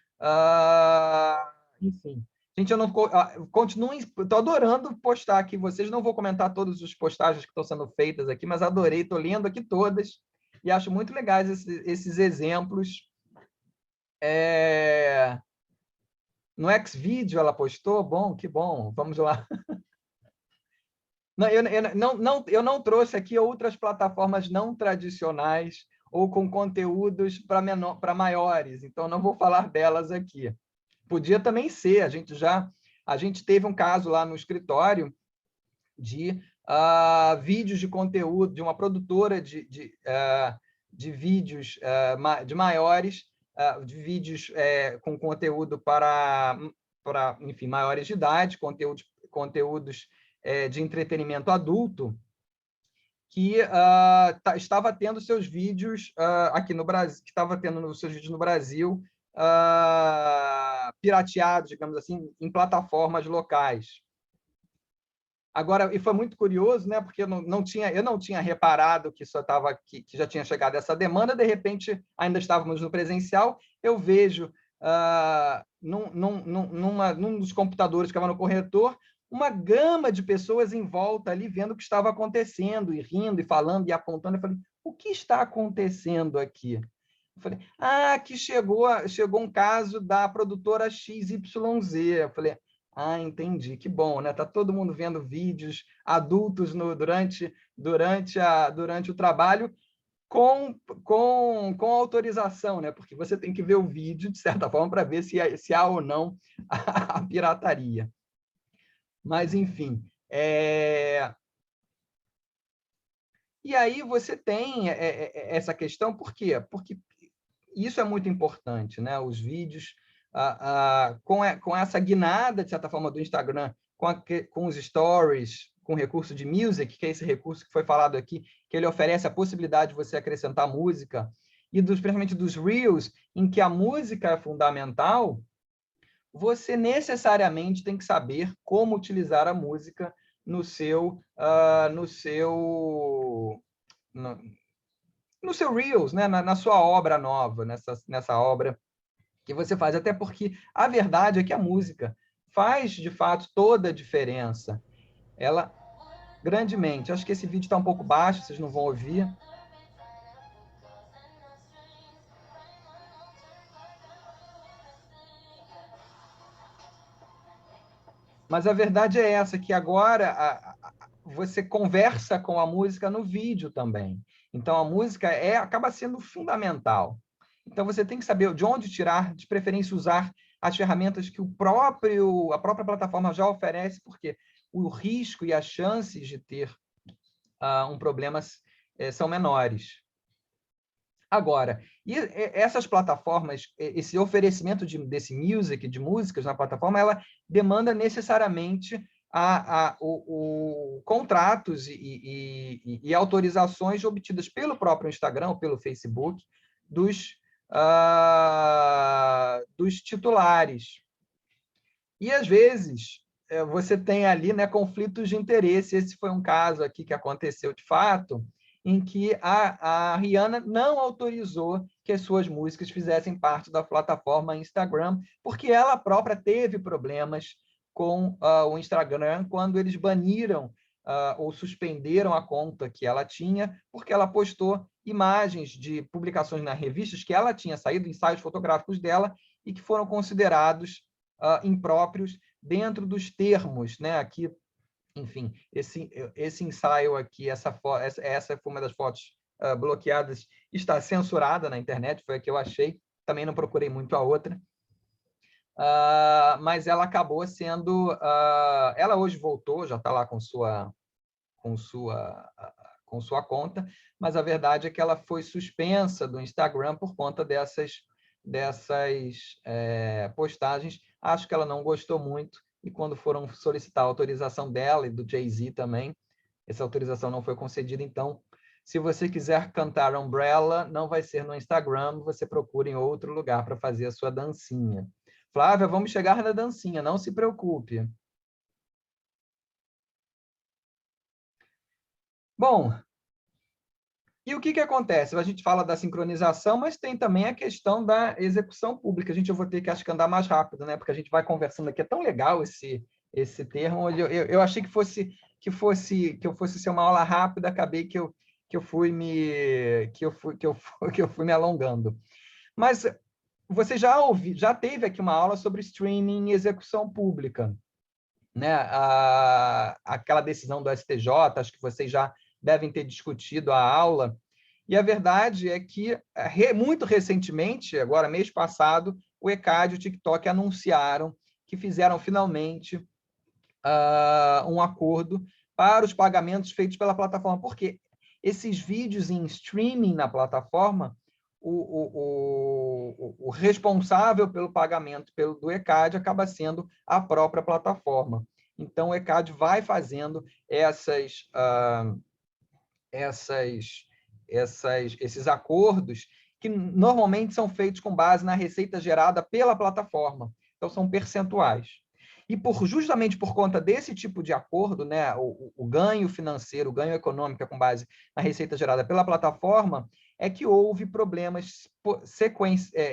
enfim. Gente, eu não continuem, estou adorando postar aqui vocês, não vou comentar todas as postagens que estão sendo feitas aqui, mas adorei, estou lendo aqui todas e acho muito legais esses exemplos. No Xvideo ela postou, bom, que bom, vamos lá. Eu não trouxe aqui outras plataformas não tradicionais ou com conteúdos para maiores, então não vou falar delas aqui. Podia também ser, a gente teve um caso lá no escritório de vídeos de conteúdo, de uma produtora de vídeos de maiores, de vídeos com conteúdo para enfim, maiores de idade, conteúdos de entretenimento adulto, que estava tendo seus vídeos aqui no Brasil, que estava tendo seus vídeos no Brasil pirateados, digamos assim, em plataformas locais. Agora, e foi muito curioso, né? Porque eu não tinha reparado que que já tinha chegado essa demanda. De repente, ainda estávamos no presencial. Eu vejo num dos computadores que estava no corretor uma gama de pessoas em volta ali vendo o que estava acontecendo e rindo e falando e apontando. Eu falei, o que está acontecendo aqui? Eu falei, que chegou um caso da produtora XYZ. Eu falei, entendi, que bom, né? Tá todo mundo vendo vídeos adultos durante o trabalho com autorização, né? Porque você tem que ver o vídeo, de certa forma, para ver se há ou não a pirataria. Mas, enfim. E aí você tem essa questão, por quê? Porque isso é muito importante, né? Os vídeos, com essa guinada, de certa forma, do Instagram, com os stories, com o recurso de music, que é esse recurso que foi falado aqui, que ele oferece a possibilidade de você acrescentar música, e principalmente dos Reels, em que a música é fundamental, você necessariamente tem que saber como utilizar a música no seu Reels, né? na sua obra nova, nessa obra que você faz. Até porque a verdade é que a música faz, de fato, toda a diferença. Ela, grandemente. Acho que esse vídeo está um pouco baixo, vocês não vão ouvir. Mas a verdade é essa, que agora você conversa com a música no vídeo também. Então, a música acaba sendo fundamental. Então, você tem que saber de onde tirar, de preferência usar as ferramentas que a própria plataforma já oferece, porque o risco e as chances de ter um problema são menores. Agora, essas plataformas, esse oferecimento desse music, de músicas na plataforma, ela demanda necessariamente contratos e autorizações obtidas pelo próprio Instagram, pelo Facebook, dos titulares. E, às vezes, você tem ali, né, conflitos de interesse. Esse foi um caso aqui que aconteceu de fato, em que a Rihanna não autorizou que as suas músicas fizessem parte da plataforma Instagram, porque ela própria teve problemas com o Instagram quando eles baniram ou suspenderam a conta que ela tinha, porque ela postou imagens de publicações nas revistas que ela tinha saído, ensaios fotográficos dela, e que foram considerados impróprios dentro dos termos, né? Aqui, enfim, esse ensaio aqui, essa foi uma das fotos bloqueadas, está censurada na internet, foi a que eu achei, também não procurei muito a outra, mas ela acabou sendo... ela hoje voltou, já está lá com sua conta, mas a verdade é que ela foi suspensa do Instagram por conta dessas postagens. Acho que ela não gostou muito, e quando foram solicitar a autorização dela e do Jay-Z também, essa autorização não foi concedida. Então, se você quiser cantar Umbrella, não vai ser no Instagram, você procura em outro lugar para fazer a sua dancinha. Flávia, vamos chegar na dancinha, não se preocupe. Bom, e o que acontece? A gente fala da sincronização, mas tem também a questão da execução pública. Eu vou ter que, acho que, andar mais rápido, né? Porque a gente vai conversando aqui. É tão legal esse termo. Eu achei que eu fosse ser uma aula rápida, acabei que eu fui me alongando. Mas você já teve aqui uma aula sobre streaming e execução pública, né? Aquela decisão do STJ, acho que vocês já devem ter discutido a aula, e a verdade é que, muito recentemente, agora mês passado, o ECAD e o TikTok anunciaram que fizeram finalmente um acordo para os pagamentos feitos pela plataforma, porque esses vídeos em streaming na plataforma, o responsável pelo pagamento do ECAD acaba sendo a própria plataforma. Então, o ECAD vai fazendo esses acordos, que normalmente são feitos com base na receita gerada pela plataforma. Então, são percentuais. E justamente por conta desse tipo de acordo, né, o ganho financeiro, o ganho econômico com base na receita gerada pela plataforma, é que houve problemas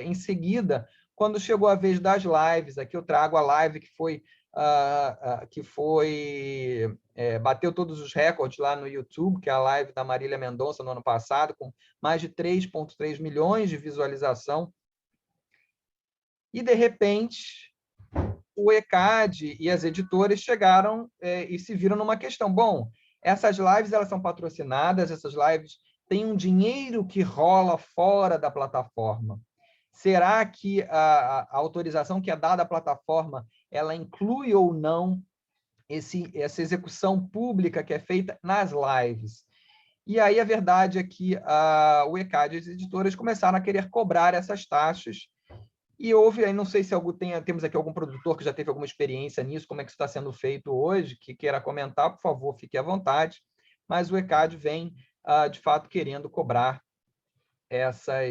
em seguida, quando chegou a vez das lives. Aqui eu trago a live que bateu todos os recordes lá no YouTube, que é a live da Marília Mendonça no ano passado, com mais de 3,3 milhões de visualização. E, de repente, o ECAD e as editoras chegaram e se viram numa questão. Bom, essas lives elas são patrocinadas, essas lives têm um dinheiro que rola fora da plataforma. Será que a autorização que é dada à plataforma ela inclui ou não essa execução pública que é feita nas lives? E aí a verdade é que o ECAD e as editoras começaram a querer cobrar essas taxas. E houve, aí não sei se temos aqui algum produtor que já teve alguma experiência nisso, como é que isso está sendo feito hoje, que queira comentar, por favor, fique à vontade. Mas o ECAD vem, de fato, querendo cobrar essa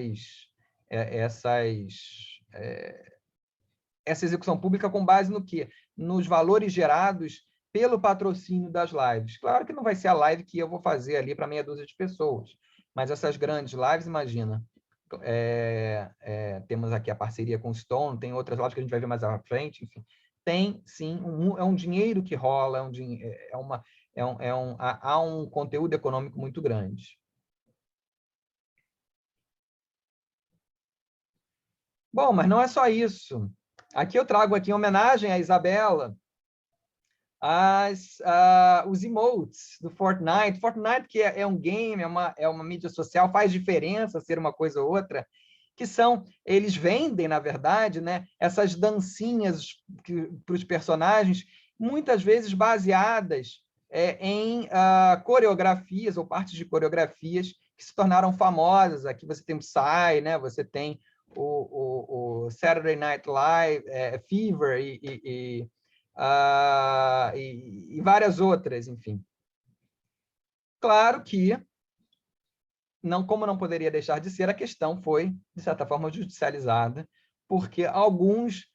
execução pública com base no quê? Nos valores gerados pelo patrocínio das lives. Claro que não vai ser a live que eu vou fazer ali para meia dúzia de pessoas, mas essas grandes lives, imagina, temos aqui a parceria com o Stone, tem outras lives que a gente vai ver mais à frente, enfim, tem sim, é um dinheiro que rola, há um conteúdo econômico muito grande. Bom, mas não é só isso. Aqui eu trago aqui em homenagem à Isabela os emotes do Fortnite. Fortnite, que é um game, é uma mídia social, faz diferença ser uma coisa ou outra, eles vendem, na verdade, né, essas dancinhas para os personagens, muitas vezes baseadas em coreografias ou partes de coreografias que se tornaram famosas. Aqui você tem o Psy, né, você tem o Saturday Night Live, Fever e várias outras, enfim. Claro que, como não poderia deixar de ser, a questão foi, de certa forma, judicializada, porque alguns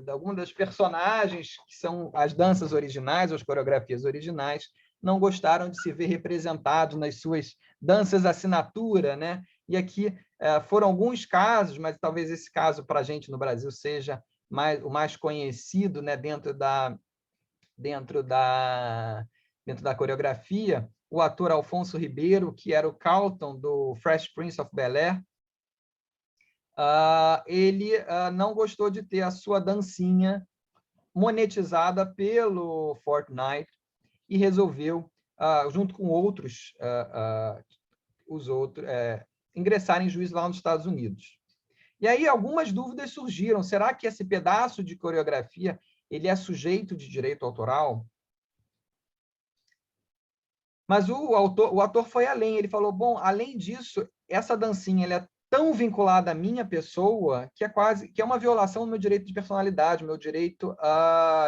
algumas das personagens, que são as danças originais, as coreografias originais, não gostaram de se ver representados nas suas danças assinatura, né? E aqui foram alguns casos, mas talvez esse caso para a gente no Brasil seja o mais conhecido, né? dentro da coreografia, o ator Alfonso Ribeiro, que era o Carlton do Fresh Prince of Bel-Air, ele não gostou de ter a sua dancinha monetizada pelo Fortnite e resolveu, junto com outros, ingressar em juízo lá nos Estados Unidos. E aí algumas dúvidas surgiram. Será que esse pedaço de coreografia ele é sujeito de direito autoral? Mas o ator foi além. Ele falou, bom, além disso, essa dancinha ela é tão vinculada à minha pessoa que é uma violação do meu direito de personalidade, meu direito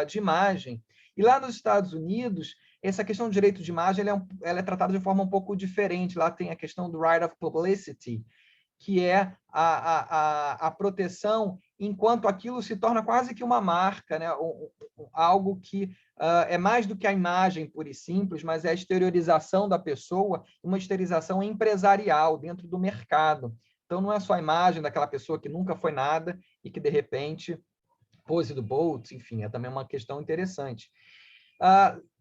de imagem. E lá nos Estados Unidos, essa questão do direito de imagem ela é tratada de forma um pouco diferente. Lá tem a questão do right of publicity, que é a proteção enquanto aquilo se torna quase que uma marca, né? Algo que é mais do que a imagem pura e simples, mas é a exteriorização da pessoa, uma exteriorização empresarial dentro do mercado. Então, não é só a imagem daquela pessoa que nunca foi nada e que, de repente, pose do Bolt, enfim, é também uma questão interessante.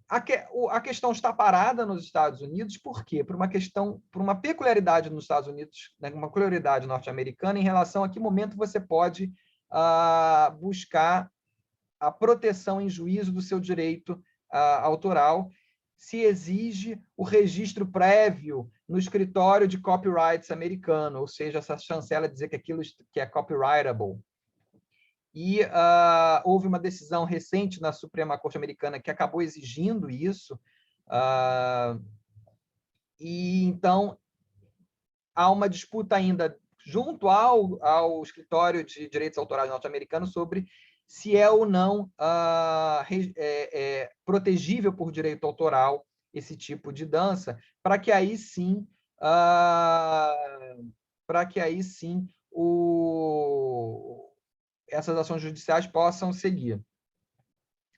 A questão está parada nos Estados Unidos, por quê? Por uma peculiaridade nos Estados Unidos, né, uma peculiaridade norte-americana em relação a que momento você pode buscar a proteção em juízo do seu direito autoral, se exige o registro prévio no escritório de copyrights americano, ou seja, essa chancela dizer que aquilo que é copyrightable. E houve uma decisão recente na Suprema Corte Americana que acabou exigindo isso. E, então, há uma disputa ainda junto ao escritório de direitos autorais norte-americano sobre se é ou não protegível por direito autoral esse tipo de dança, para que aí sim, essas ações judiciais possam seguir.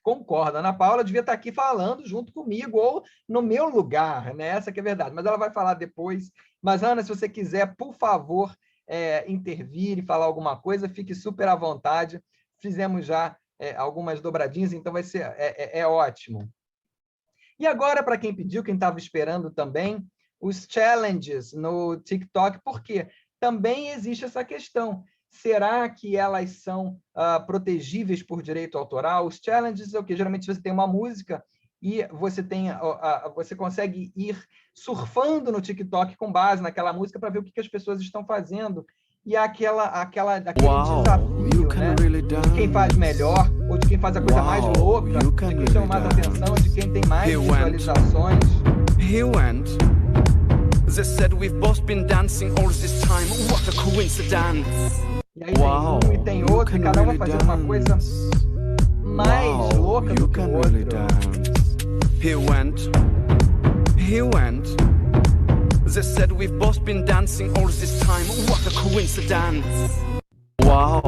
Concordo, Ana Paula devia estar aqui falando junto comigo, ou no meu lugar, né? Essa que é a verdade, mas ela vai falar depois. Mas, Ana, se você quiser, por favor, intervir e falar alguma coisa, fique super à vontade. Fizemos já algumas dobradinhas, então vai ser ótimo. E agora, para quem pediu, quem estava esperando também, os challenges no TikTok, por quê? Também existe essa questão. Será que elas são protegíveis por direito autoral? Os challenges é o quê? Geralmente você tem uma música e você consegue ir surfando no TikTok com base naquela música para ver o que as pessoas estão fazendo. E aquele desafio, né? De quem faz melhor, ou de quem faz a coisa mais louca, de quem chama mais atenção, de quem tem mais visualizações. They said we've both been dancing all this time. What a coincidence. E aí tem e tem outro, e cada um vai fazer uma coisa mais louca do que o outro. He went. They said we've both been dancing all this time. What a coincidence. Wow,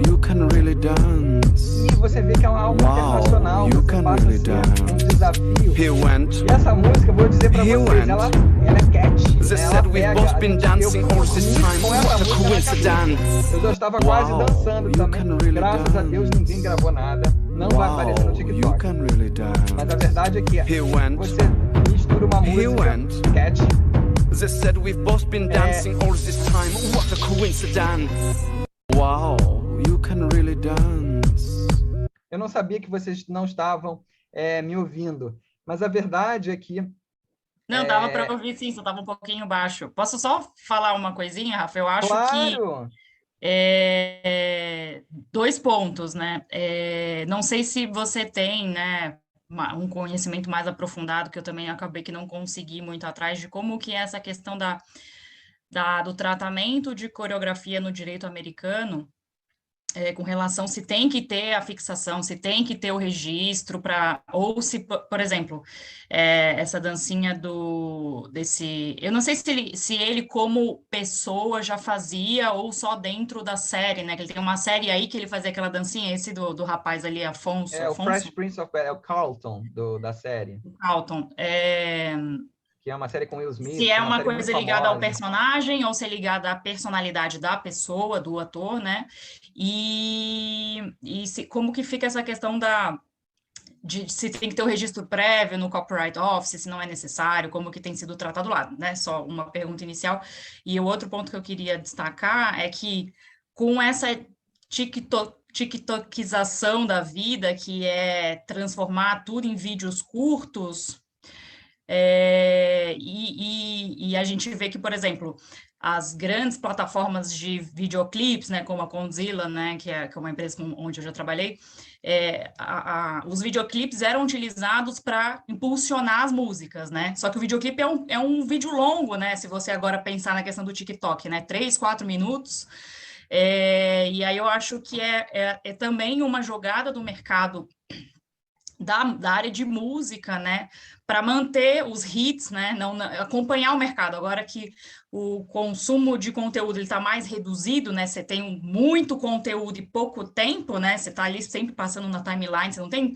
you can really dance. E você vê que é algo internacional, você passa a ser um desafio. E essa música, eu vou dizer pra vocês, ela é catchy. They said we've both been dancing all this time. What a coincidence. Eu já estava quase dançando também. Graças a Deus ninguém gravou nada. Não vai aparecer no TikTok. Mas a verdade é que você mistura uma música catchy. They said we've both been dancing all this time. What a coincidence. Wow, you can really dance. Eu não sabia que vocês não estavam me ouvindo, mas a verdade é que... Não, dava para ouvir sim, só estava um pouquinho baixo. Posso só falar uma coisinha, Rafa? Eu acho claro. Que... 2 pontos, né? Não sei se você tem, né, um conhecimento mais aprofundado, que eu também acabei que não consegui muito atrás, de como que é essa questão do tratamento de coreografia no direito americano, com relação se tem que ter a fixação, se tem que ter o registro para, ou se, por exemplo, essa dancinha eu não sei se ele como pessoa já fazia ou só dentro da série, né? Que ele tem uma série aí que ele fazia aquela dancinha, esse do rapaz ali, Afonso. O Fresh Prince of o Carlton da série. O Carlton. Que é uma série com Will Smith. Se é uma coisa ligada ao personagem ou se é ligada à personalidade da pessoa, do ator, né? E como que fica essa questão de se tem que ter o registro prévio no Copyright Office, se não é necessário, como que tem sido tratado lá, né? Só uma pergunta inicial. E o outro ponto que eu queria destacar é que com essa tiktokização da vida, que é transformar tudo em vídeos curtos, e a gente vê que, por exemplo, as grandes plataformas de videoclipes, né, como a Condzilla, né, que é uma empresa onde eu já trabalhei, os videoclipes eram utilizados para impulsionar as músicas, né? Só que o videoclipe é um vídeo longo, né? Se você agora pensar na questão do TikTok, né? 3, 4 minutos. E aí eu acho que é também uma jogada do mercado da área de música, né, para manter os hits, né, não acompanhar o mercado. Agora que o consumo de conteúdo está mais reduzido, né, você tem muito conteúdo e pouco tempo, né, você está ali sempre passando na timeline, você não tem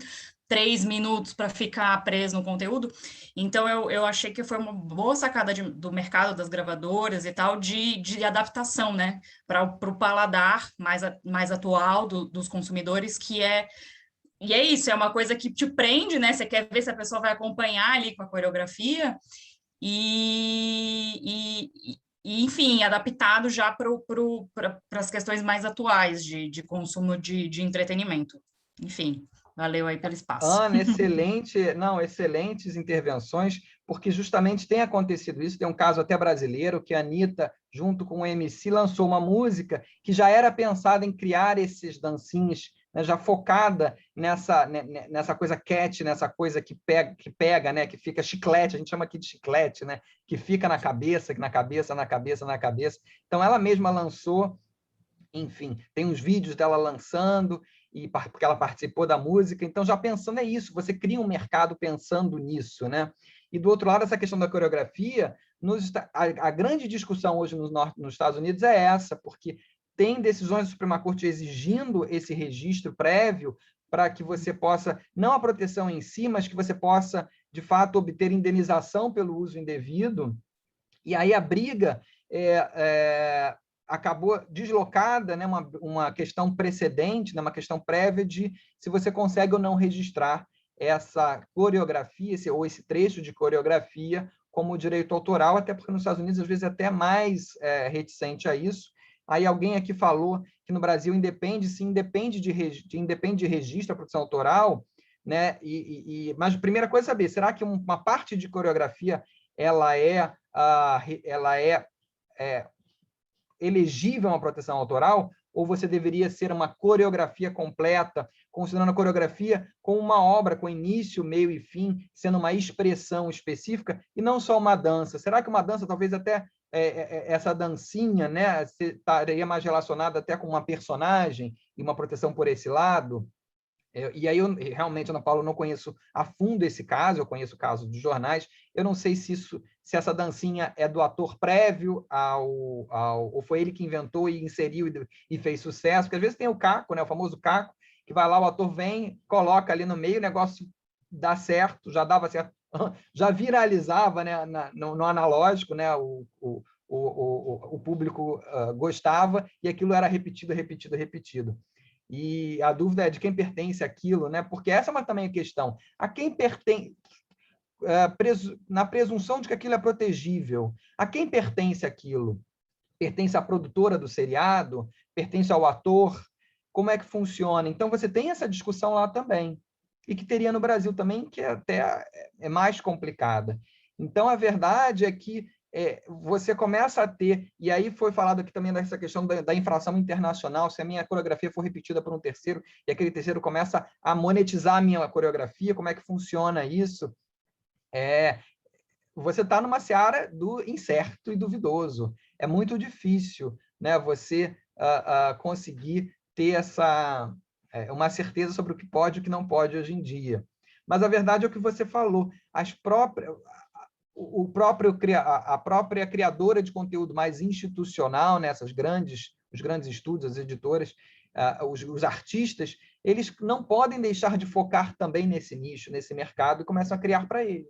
3 minutos para ficar preso no conteúdo. Então, eu achei que foi uma boa sacada do mercado, das gravadoras e tal, de adaptação, né, para o paladar mais atual dos consumidores, que E é isso, é uma coisa que te prende, né? Você quer ver se a pessoa vai acompanhar ali com a coreografia enfim, adaptado já para as questões mais atuais de consumo de entretenimento. Enfim, valeu aí pelo espaço. Ana, excelentes intervenções, porque justamente tem acontecido isso. Tem um caso até brasileiro que a Anitta, junto com o MC, lançou uma música que já era pensada em criar esses dancinhos, né, já focada nessa coisa cat, nessa coisa que pega, né, que fica chiclete, a gente chama aqui de chiclete, né, que fica na cabeça. Então, ela mesma lançou, enfim, tem uns vídeos dela lançando, porque ela participou da música. Então, já pensando isso, você cria um mercado pensando nisso, né? E, do outro lado, essa questão da coreografia, a grande discussão hoje nos Estados Unidos é essa, porque tem decisões da Suprema Corte exigindo esse registro prévio para que você possa, não a proteção em si, mas que você possa, de fato, obter indenização pelo uso indevido. E aí a briga acabou deslocada, né, uma questão precedente, né, uma questão prévia de se você consegue ou não registrar essa coreografia, ou esse trecho de coreografia como direito autoral, até porque nos Estados Unidos, às vezes, é até mais reticente a isso. Aí alguém aqui falou que no Brasil independe de registro a produção autoral, né? Mas a primeira coisa é saber, será que uma parte de coreografia ela é elegível a uma proteção autoral, ou você deveria ser uma coreografia completa, considerando a coreografia como uma obra com início, meio e fim, sendo uma expressão específica, e não só uma dança? Será que uma dança, talvez até essa dancinha, né, estaria mais relacionada até com uma personagem e uma proteção por esse lado? E aí, realmente, Ana Paula, não conheço a fundo esse caso, eu conheço o caso dos jornais, eu não sei se essa dancinha é do ator prévio ou foi ele que inventou e inseriu e fez sucesso, porque às vezes tem o caco, né, o famoso caco, que vai lá, o ator vem, coloca ali no meio, o negócio dá certo, já dava certo, já viralizava, né, no analógico, né, o público gostava, e aquilo era repetido. E a dúvida é de quem pertence aquilo, né? Porque essa é também a questão. A quem pertence, na presunção de que aquilo é protegível, a quem pertence aquilo? Pertence à produtora do seriado? Pertence ao ator? Como é que funciona? Então, você tem essa discussão lá também. E que teria no Brasil também, que até é mais complicada. Então, a verdade é que você começa a ter, e aí foi falado aqui também dessa questão da infração internacional, se a minha coreografia for repetida por um terceiro, e aquele terceiro começa a monetizar a minha coreografia, como é que funciona isso? Você está numa seara do incerto e duvidoso. É muito difícil, né, você conseguir ter uma certeza sobre o que pode e o que não pode hoje em dia. Mas a verdade é o que você falou, a própria criadora de conteúdo mais institucional, né, os grandes estúdios, as editoras, os artistas, eles não podem deixar de focar também nesse nicho, nesse mercado, e começam a criar para ele.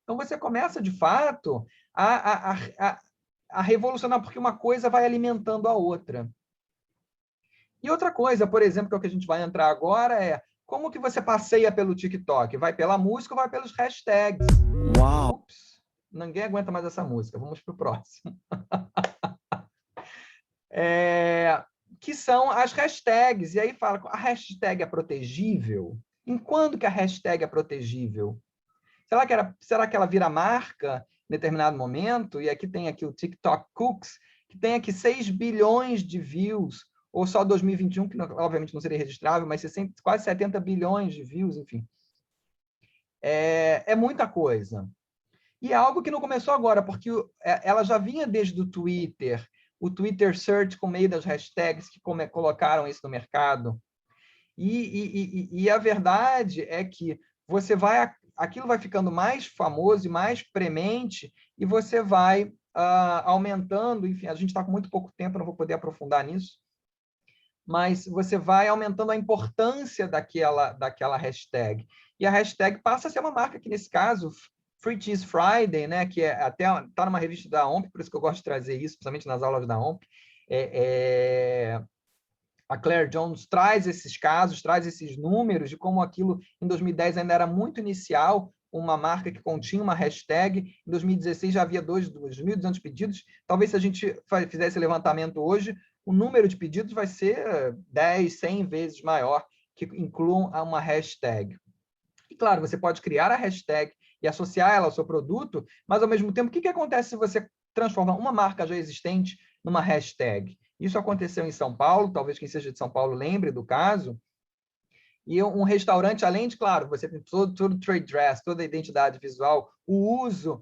Então, você começa, de fato, a revolucionar, porque uma coisa vai alimentando a outra. E outra coisa, por exemplo, que é o que a gente vai entrar agora, é como que você passeia pelo TikTok? Vai pela música ou vai pelos hashtags? Uau! Ups, ninguém aguenta mais essa música. Vamos para o próximo. Que são as hashtags. E aí fala, a hashtag é protegível? Em quando que a hashtag é protegível? Será que ela vira marca em determinado momento? E aqui tem o TikTok Cooks, que tem aqui 6 bilhões de views, ou só 2021, que obviamente não seria registrável, mas quase 70 bilhões de views, enfim. É muita coisa. E é algo que não começou agora, porque ela já vinha desde o Twitter Search com meio das hashtags que colocaram isso no mercado. E a verdade é que aquilo vai ficando mais famoso e mais premente, e você vai aumentando, enfim, a gente está com muito pouco tempo, não vou poder aprofundar nisso, mas você vai aumentando a importância daquela hashtag. E a hashtag passa a ser uma marca, que nesse caso, Free Cheese Friday, né, que até está numa revista da OMP, por isso que eu gosto de trazer isso, principalmente nas aulas da OMP, a Claire Jones traz esses casos, traz esses números de como aquilo, em 2010, ainda era muito inicial, uma marca que continha uma hashtag. Em 2016 já havia 2.200 pedidos. Talvez, se a gente fizesse esse levantamento hoje, o número de pedidos vai ser 10, 100 vezes maior, que incluam uma hashtag. E, claro, você pode criar a hashtag e associar ela ao seu produto, mas, ao mesmo tempo, o que acontece se você transforma uma marca já existente numa hashtag? Isso aconteceu em São Paulo, talvez quem seja de São Paulo lembre do caso. E um restaurante, além de, claro, você tem todo o trade dress, toda a identidade visual, o uso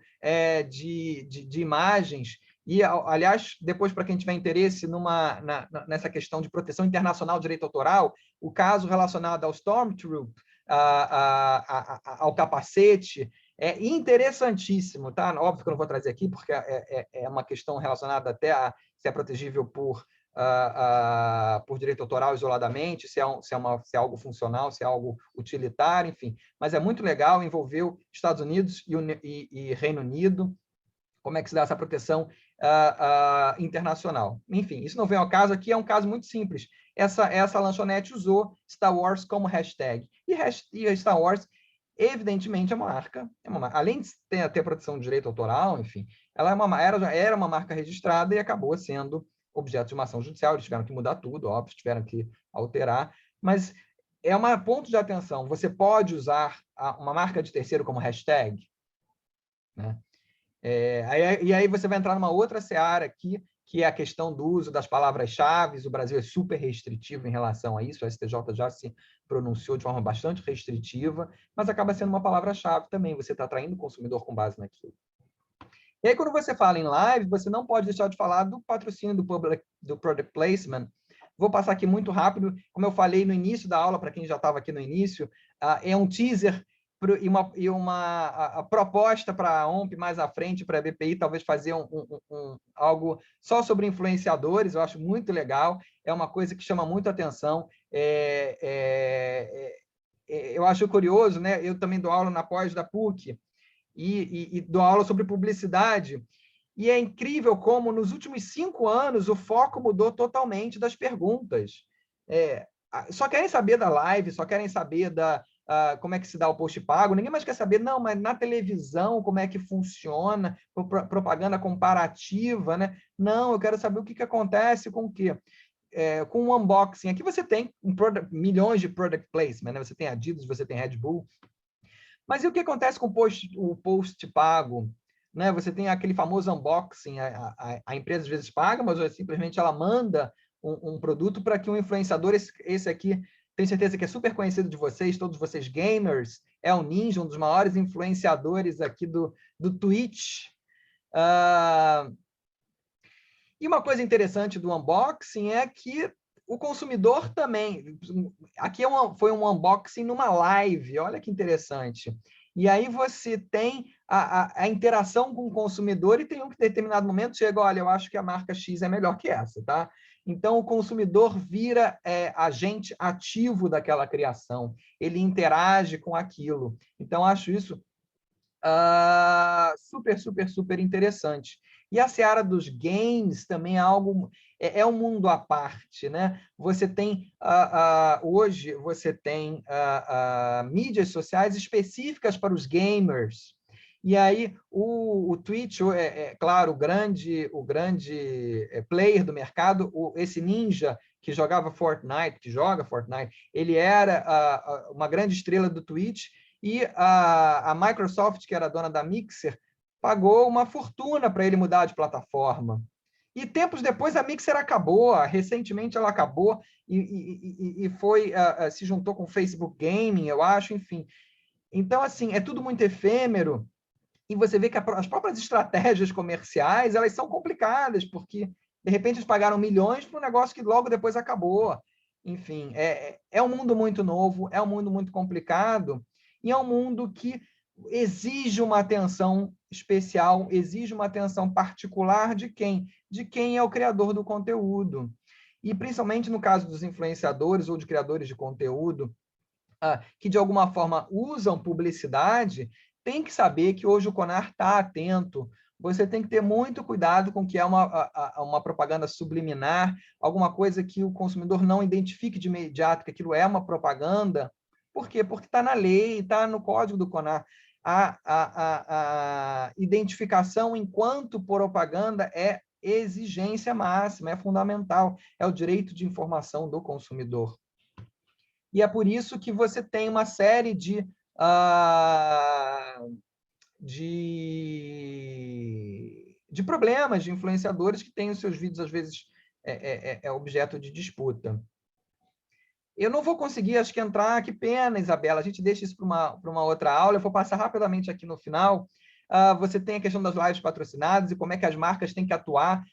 de imagens. E, aliás, depois, para quem tiver interesse nessa questão de proteção internacional de direito autoral, o caso relacionado ao Stormtroop, ao capacete, é interessantíssimo, tá? Óbvio que eu não vou trazer aqui, porque é uma questão relacionada até a se é protegível por direito autoral isoladamente, se é algo funcional, se é algo utilitário, enfim. Mas é muito legal, envolveu Estados Unidos e Reino Unido, como é que se dá essa proteção internacional. Enfim, isso não vem ao caso aqui, é um caso muito simples. Essa lanchonete usou Star Wars como hashtag. E Star Wars, evidentemente, é uma marca. Além de ter proteção de direito autoral, enfim, ela era uma marca registrada e acabou sendo objeto de uma ação judicial. Eles tiveram que mudar tudo, óbvio, tiveram que alterar, mas é um ponto de atenção. Você pode usar uma marca de terceiro como hashtag, né? E aí você vai entrar numa outra seara aqui, que é a questão do uso das palavras-chave. O Brasil é super restritivo em relação a isso, o STJ já se pronunciou de forma bastante restritiva, mas acaba sendo uma palavra-chave também, você está atraindo o consumidor com base naquilo. E aí, quando você fala em live, você não pode deixar de falar do patrocínio do Product Placement. Vou passar aqui muito rápido, como eu falei no início da aula, para quem já estava aqui no início, é um teaser e uma proposta para a OMP mais à frente, para a BPI, talvez fazer algo só sobre influenciadores. Eu acho muito legal, é uma coisa que chama muito atenção. Eu acho curioso, né? Eu também dou aula na pós da PUC, e dou aula sobre publicidade, e é incrível como, nos últimos 5 anos, o foco mudou totalmente das perguntas. Só querem saber da live, só querem saber como é que se dá o post pago, ninguém mais quer saber, não, mas na televisão, como é que funciona, propaganda comparativa, né? Não, eu quero saber o que acontece com o quê? Com o unboxing. Aqui você tem milhões de product placement, né? Você tem Adidas, você tem Red Bull. Mas e o que acontece com o post pago? Né? Você tem aquele famoso unboxing, a empresa às vezes paga, mas simplesmente ela manda um produto para que um influenciador, esse aqui, tenho certeza que é super conhecido de vocês, todos vocês gamers, é o Ninja, um dos maiores influenciadores aqui do Twitch. E uma coisa interessante do unboxing é que o consumidor também. Aqui foi um unboxing numa live, olha que interessante. E aí você tem a interação com o consumidor e tem um que, em determinado momento, chega, olha, eu acho que a marca X é melhor que essa, tá? Então, o consumidor vira agente ativo daquela criação, ele interage com aquilo. Então, acho isso super, super, super interessante. E a seara dos games também é algo, um mundo à parte, né? Você tem, hoje, você tem mídias sociais específicas para os gamers. E aí, o Twitch, claro, o grande player do mercado, esse ninja que jogava Fortnite, que joga Fortnite, ele era uma grande estrela do Twitch, e a Microsoft, que era a dona da Mixer, pagou uma fortuna para ele mudar de plataforma. E tempos depois a Mixer acabou, recentemente ela acabou e se juntou com o Facebook Gaming, eu acho, enfim. Então, assim, é tudo muito efêmero e você vê que as próprias estratégias comerciais, elas são complicadas, porque, de repente, eles pagaram milhões para um negócio que logo depois acabou. Enfim, é um mundo muito novo, é um mundo muito complicado, e é um mundo que exige uma atenção especial, exige uma atenção particular de quem? De quem é o criador do conteúdo. E, principalmente no caso dos influenciadores ou de criadores de conteúdo, que, de alguma forma, usam publicidade, tem que saber que hoje o CONAR está atento. Você tem que ter muito cuidado com o que é uma propaganda subliminar, alguma coisa que o consumidor não identifique de imediato que aquilo é uma propaganda. Por quê? Porque está na lei, está no código do CONAR. A identificação enquanto propaganda é exigência máxima, é fundamental, é o direito de informação do consumidor. E é por isso que você tem uma série de problemas de influenciadores que têm os seus vídeos, às vezes, objeto de disputa. Eu não vou conseguir, acho que, entrar, que pena, Isabela, a gente deixa isso para uma outra aula, eu vou passar rapidamente aqui no final. Você tem a questão das lives patrocinadas e como é que as marcas têm que atuar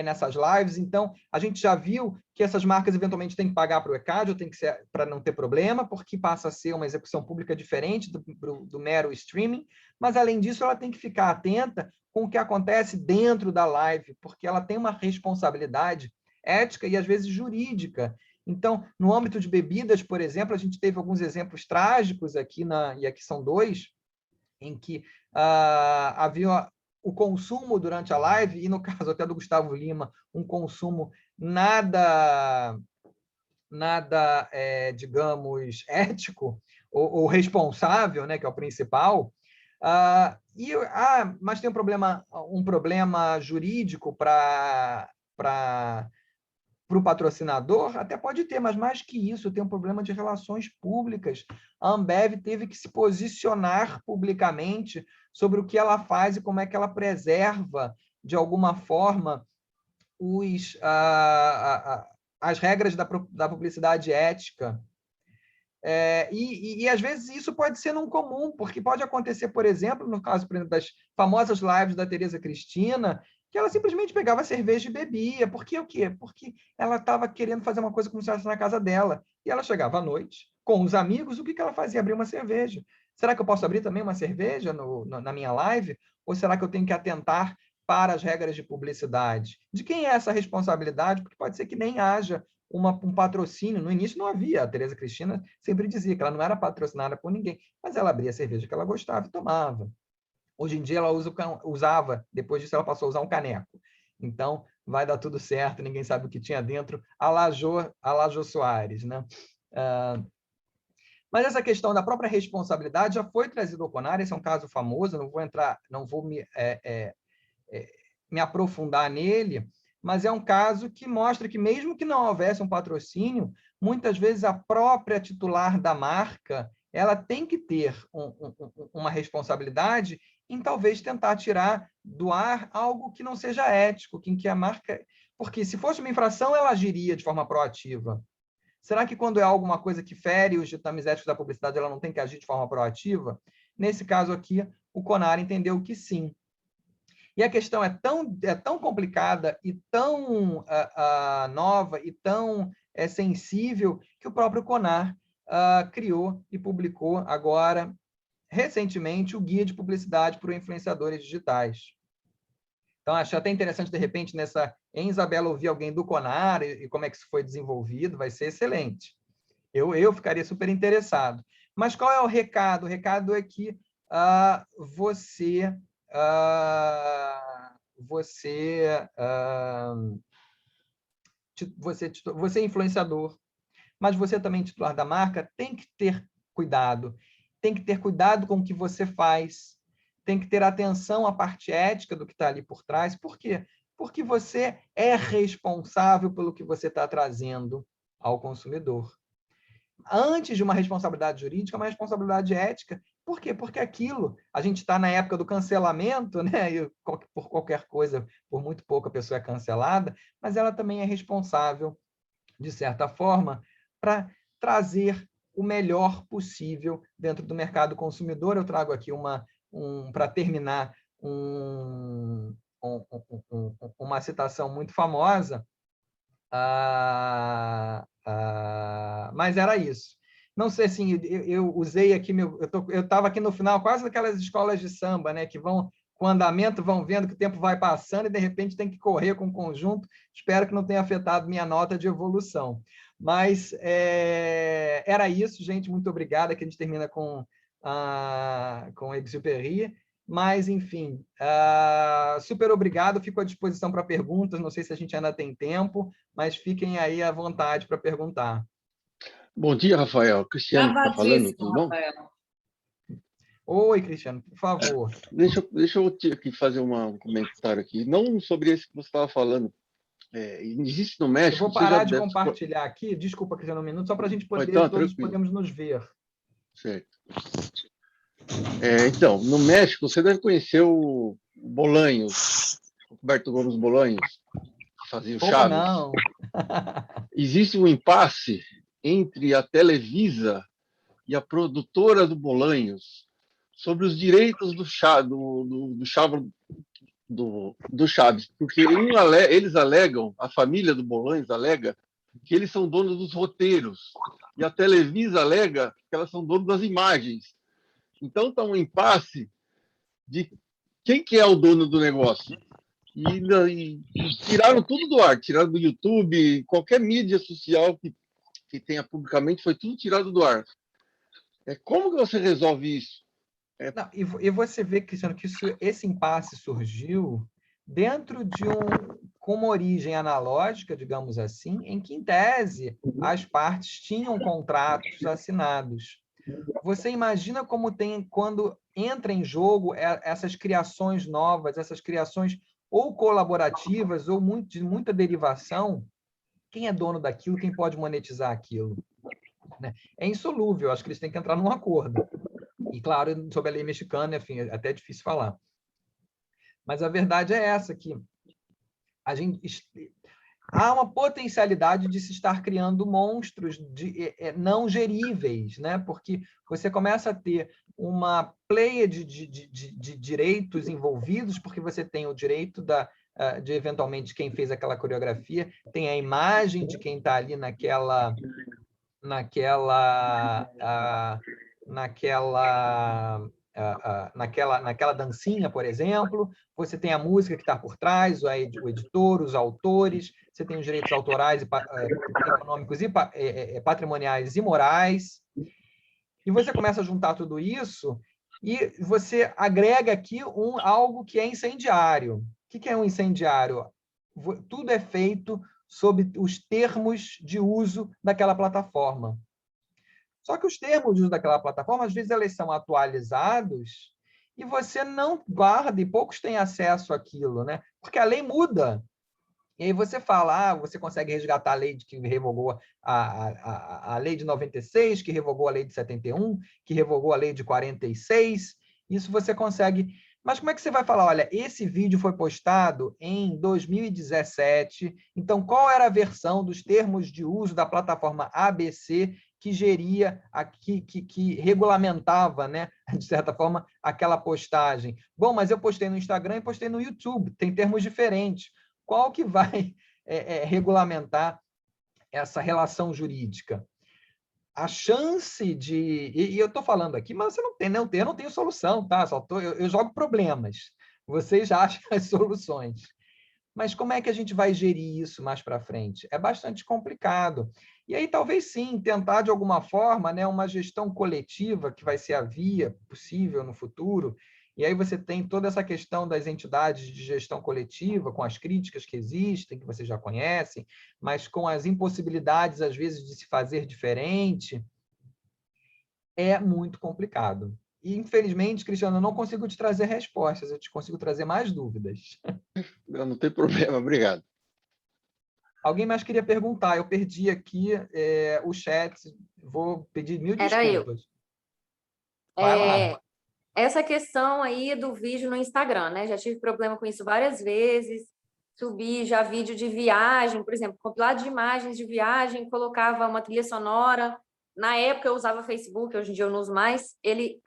nessas lives. Então, a gente já viu que essas marcas eventualmente têm que pagar para o ECAD, ou tem que ser para não ter problema, porque passa a ser uma execução pública diferente do mero streaming, mas, além disso, ela tem que ficar atenta com o que acontece dentro da live, porque ela tem uma responsabilidade ética e, às vezes, jurídica. Então, no âmbito de bebidas, por exemplo, a gente teve alguns exemplos trágicos aqui, e aqui são dois, em que havia o consumo durante a live, e no caso até do Gustavo Lima, um consumo nada digamos, ético ou responsável, né, que é o principal, mas tem um problema jurídico para o patrocinador, até pode ter, mas mais que isso, tem um problema de relações públicas. A Ambev teve que se posicionar publicamente sobre o que ela faz e como é que ela preserva, de alguma forma, as regras da publicidade ética. E, às vezes, isso pode ser num comum, porque pode acontecer, por exemplo, no caso, por exemplo, das famosas lives da Tereza Cristina, que ela simplesmente pegava cerveja e bebia. Por quê? O quê? Porque ela estava querendo fazer uma coisa como se fosse na casa dela. E ela chegava à noite, com os amigos, o que ela fazia? Abrir uma cerveja. Será que eu posso abrir também uma cerveja na minha live? Ou será que eu tenho que atentar para as regras de publicidade? De quem é essa responsabilidade? Porque pode ser que nem haja um patrocínio. No início não havia. A Tereza Cristina sempre dizia que ela não era patrocinada por ninguém, mas ela abria a cerveja que ela gostava e tomava. Hoje em dia ela usava, depois disso ela passou a usar um caneco. Então, vai dar tudo certo, ninguém sabe o que tinha dentro, a la Jô Soares, né? Mas essa questão da própria responsabilidade já foi trazida ao CONAR, esse é um caso famoso, não vou me aprofundar nele, mas é um caso que mostra que, mesmo que não houvesse um patrocínio, muitas vezes a própria titular da marca ela tem que ter uma responsabilidade em talvez tentar tirar do ar algo que não seja ético, em que a marca... Porque se fosse uma infração, ela agiria de forma proativa. Será que quando é alguma coisa que fere os ditames éticos da publicidade, ela não tem que agir de forma proativa? Nesse caso aqui, o CONAR entendeu que sim. E a questão é tão complicada e tão nova e tão sensível que o próprio CONAR criou e publicou agora, recentemente, o Guia de Publicidade para Influenciadores Digitais. Então, acho até interessante, de repente, em Isabela, ouvir alguém do CONAR e como é que isso foi desenvolvido, vai ser excelente. Eu ficaria super interessado. Mas qual é o recado? O recado é que você é influenciador, mas você também, titular da marca, tem que ter cuidado. Tem que ter cuidado com o que você faz, tem que ter atenção à parte ética do que está ali por trás. Por quê? Porque você é responsável pelo que você está trazendo ao consumidor. Antes de uma responsabilidade jurídica, uma responsabilidade ética. Por quê? Porque aquilo, a gente está na época do cancelamento, né? E por qualquer coisa, por muito pouco a pessoa é cancelada, mas ela também é responsável, de certa forma, para trazer o melhor possível dentro do mercado consumidor. Eu trago aqui para terminar, uma citação muito famosa, mas era isso. Não sei, assim, eu usei aqui, eu estava aqui no final, quase daquelas escolas de samba, né, que vão com andamento, vão vendo que o tempo vai passando e, de repente, tem que correr com o conjunto. Espero que não tenha afetado minha nota de evolução. Mas era isso, gente. Muito obrigado. Aqui a gente termina com Exupéry. Mas, enfim, super obrigado. Fico à disposição para perguntas. Não sei se a gente ainda tem tempo, mas fiquem aí à vontade para perguntar. Bom dia, Rafael. Cristiano está falando, tudo bom? Rafael. Oi, Cristiano, por favor. Deixa eu aqui fazer um comentário aqui, não sobre esse que você estava falando. Existe no México... Eu vou parar de compartilhar aqui, desculpa, Cristiano, um minuto, só para a gente poder, então, todos podemos nos ver. Certo. Então, no México, você deve conhecer o Bolanhos, Roberto Gomes Bolanhos, que fazia o Chaves. Não. Existe um impasse entre a Televisa e a produtora do Bolanhos sobre os direitos do Chaves, porque eles alegam, a família do Bolanhos alega, que eles são donos dos roteiros, e a Televisa alega que elas são donos das imagens. Então está um impasse de quem que é o dono do negócio. E tiraram tudo do ar, tiraram do YouTube, qualquer mídia social que tenha publicamente, foi tudo tirado do ar. Como que você resolve isso? Não, e você vê, Cristiano, que esse impasse surgiu dentro com uma origem analógica, digamos assim, em que, em tese, as partes tinham contratos assinados. Você imagina como quando entra em jogo essas criações novas, essas criações ou colaborativas ou de muita derivação, quem é dono daquilo, quem pode monetizar aquilo? Né? É insolúvel, acho que eles têm que entrar num acordo. E, claro, sobre a lei mexicana, enfim, é até difícil falar. Mas a verdade é essa, que há uma potencialidade de se estar criando monstros não geríveis, né? Porque você começa a ter uma pleia de direitos envolvidos, porque você tem o direito de, eventualmente, quem fez aquela coreografia, tem a imagem de quem está ali naquela dancinha, por exemplo, você tem a música que está por trás, o editor, os autores, você tem os direitos autorais, econômicos e patrimoniais e morais, e você começa a juntar tudo isso e você agrega aqui algo que é incendiário. O que é um incendiário? Tudo é feito sob os termos de uso daquela plataforma. Só que os termos de uso daquela plataforma, às vezes, eles são atualizados e você não guarda, e poucos têm acesso àquilo, né? Porque a lei muda. E aí você fala, você consegue resgatar a lei que revogou a lei de 96, que revogou a lei de 71, que revogou a lei de 46. Isso você consegue. Mas como é que você vai falar? Olha, esse vídeo foi postado em 2017, então qual era a versão dos termos de uso da plataforma ABC que geria, que regulamentava, né, de certa forma, aquela postagem? Bom, mas eu postei no Instagram e postei no YouTube, tem termos diferentes. Qual que vai regulamentar essa relação jurídica, a chance de... E eu estou falando aqui, mas você eu não tenho solução, tá? Eu jogo problemas. Vocês já acham as soluções. Mas como é que a gente vai gerir isso mais para frente? É bastante complicado. E aí, talvez sim, tentar de alguma forma, né, uma gestão coletiva, que vai ser a via possível no futuro. E aí você tem toda essa questão das entidades de gestão coletiva, com as críticas que existem, que vocês já conhecem, mas com as impossibilidades, às vezes, de se fazer diferente. É muito complicado. E, infelizmente, Cristiano, eu não consigo te trazer respostas, eu te consigo trazer mais dúvidas. Não tem problema, obrigado. Alguém mais queria perguntar? Eu perdi aqui o chat, vou pedir mil desculpas. Vai lá. Essa questão aí do vídeo no Instagram, né? Já tive problema com isso várias vezes. Subi já vídeo de viagem, por exemplo, compilado de imagens de viagem, colocava uma trilha sonora. Na época eu usava Facebook, hoje em dia eu não uso mais. Ele,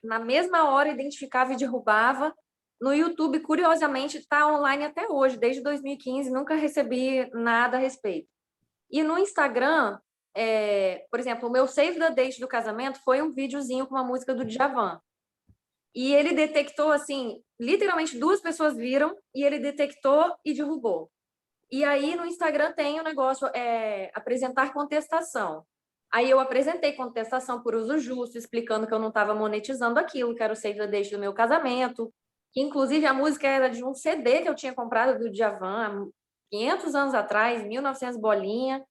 na mesma hora, identificava e derrubava. No YouTube, curiosamente, está online até hoje, desde 2015, nunca recebi nada a respeito. E no Instagram, por exemplo, o meu Save the Date do casamento foi um videozinho com uma música do Djavan. E ele detectou, assim, literalmente 2 pessoas viram, e ele detectou e derrubou. E aí, no Instagram tem o negócio, apresentar contestação. Aí eu apresentei contestação por uso justo, explicando que eu não estava monetizando aquilo, que era o Save the Date do meu casamento, que inclusive a música era de um CD que eu tinha comprado do Djavan há 500 anos atrás, 1900 bolinha,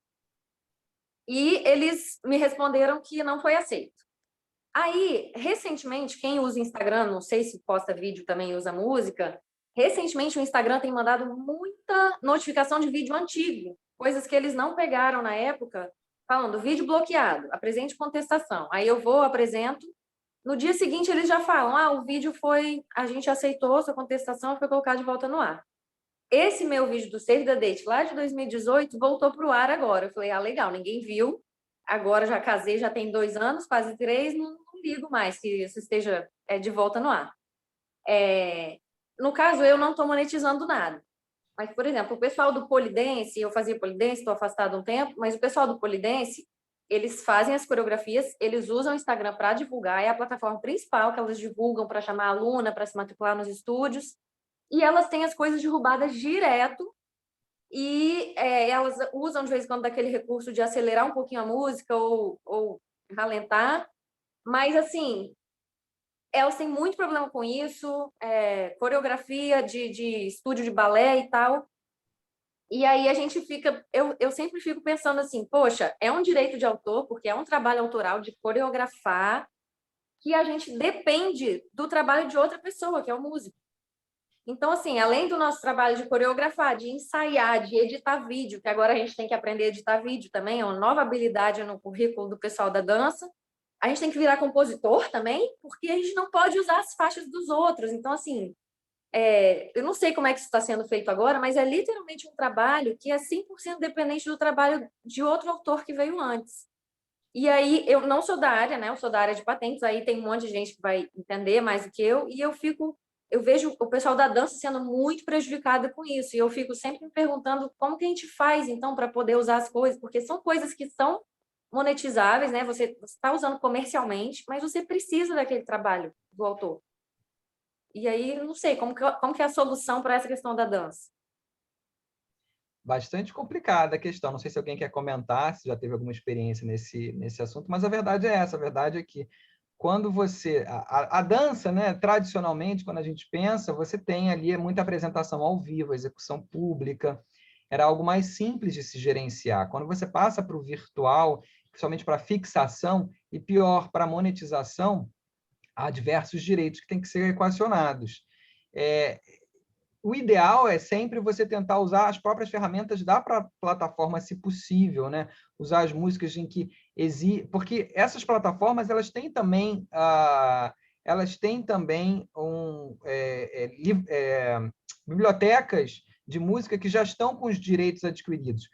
e eles me responderam que não foi aceito. Aí, recentemente, quem usa Instagram, não sei se posta vídeo também usa música, recentemente o Instagram tem mandado muita notificação de vídeo antigo, coisas que eles não pegaram na época, falando vídeo bloqueado, apresente contestação. Aí eu vou, apresento, no dia seguinte eles já falam, o vídeo a gente aceitou sua contestação, foi colocado de volta no ar. Esse meu vídeo do Save the Date, lá de 2018, voltou para o ar agora. Eu falei, legal, ninguém viu, agora já casei, já tem 2 anos, quase 3, não ligo mais que isso esteja de volta no ar. No caso, eu não estou monetizando nada. Mas, por exemplo, o pessoal do Polidense, eu fazia Polidense, estou afastado um tempo, mas o pessoal do Polidense, eles fazem as coreografias, eles usam o Instagram para divulgar, é a plataforma principal que elas divulgam para chamar a aluna, para se matricular nos estúdios, e elas têm as coisas derrubadas direto, e elas usam de vez em quando daquele recurso de acelerar um pouquinho a música ou ralentar, mas, assim, elas têm muito problema com isso, coreografia de estúdio de balé e tal. E aí a gente fica... Eu sempre fico pensando assim, poxa, é um direito de autor, porque é um trabalho autoral de coreografar, que a gente depende do trabalho de outra pessoa, que é o músico. Então, assim, além do nosso trabalho de coreografar, de ensaiar, de editar vídeo, que agora a gente tem que aprender a editar vídeo também, é uma nova habilidade no currículo do pessoal da dança, a gente tem que virar compositor também, porque a gente não pode usar as faixas dos outros. Então, assim, eu não sei como é que isso está sendo feito agora, mas é literalmente um trabalho que é 100% dependente do trabalho de outro autor que veio antes. E aí, eu não sou da área, né? Eu sou da área de patentes, aí tem um monte de gente que vai entender mais do que eu, e eu vejo o pessoal da dança sendo muito prejudicado com isso, e eu fico sempre me perguntando como que a gente faz, então, para poder usar as coisas, porque são coisas que são monetizáveis, né? Você está usando comercialmente, mas você precisa daquele trabalho do autor. E aí, não sei, como que é a solução para essa questão da dança? Bastante complicada a questão. Não sei se alguém quer comentar, se já teve alguma experiência nesse assunto, mas a verdade é essa. A verdade é que quando você... A dança, né, tradicionalmente, quando a gente pensa, você tem ali muita apresentação ao vivo, execução pública, era algo mais simples de se gerenciar. Quando você passa para o virtual, principalmente para fixação, e pior, para monetização, há diversos direitos que têm que ser equacionados. O ideal é sempre você tentar usar as próprias ferramentas da plataforma, se possível, né? Usar as músicas em que porque essas plataformas elas têm também bibliotecas de música que já estão com os direitos adquiridos.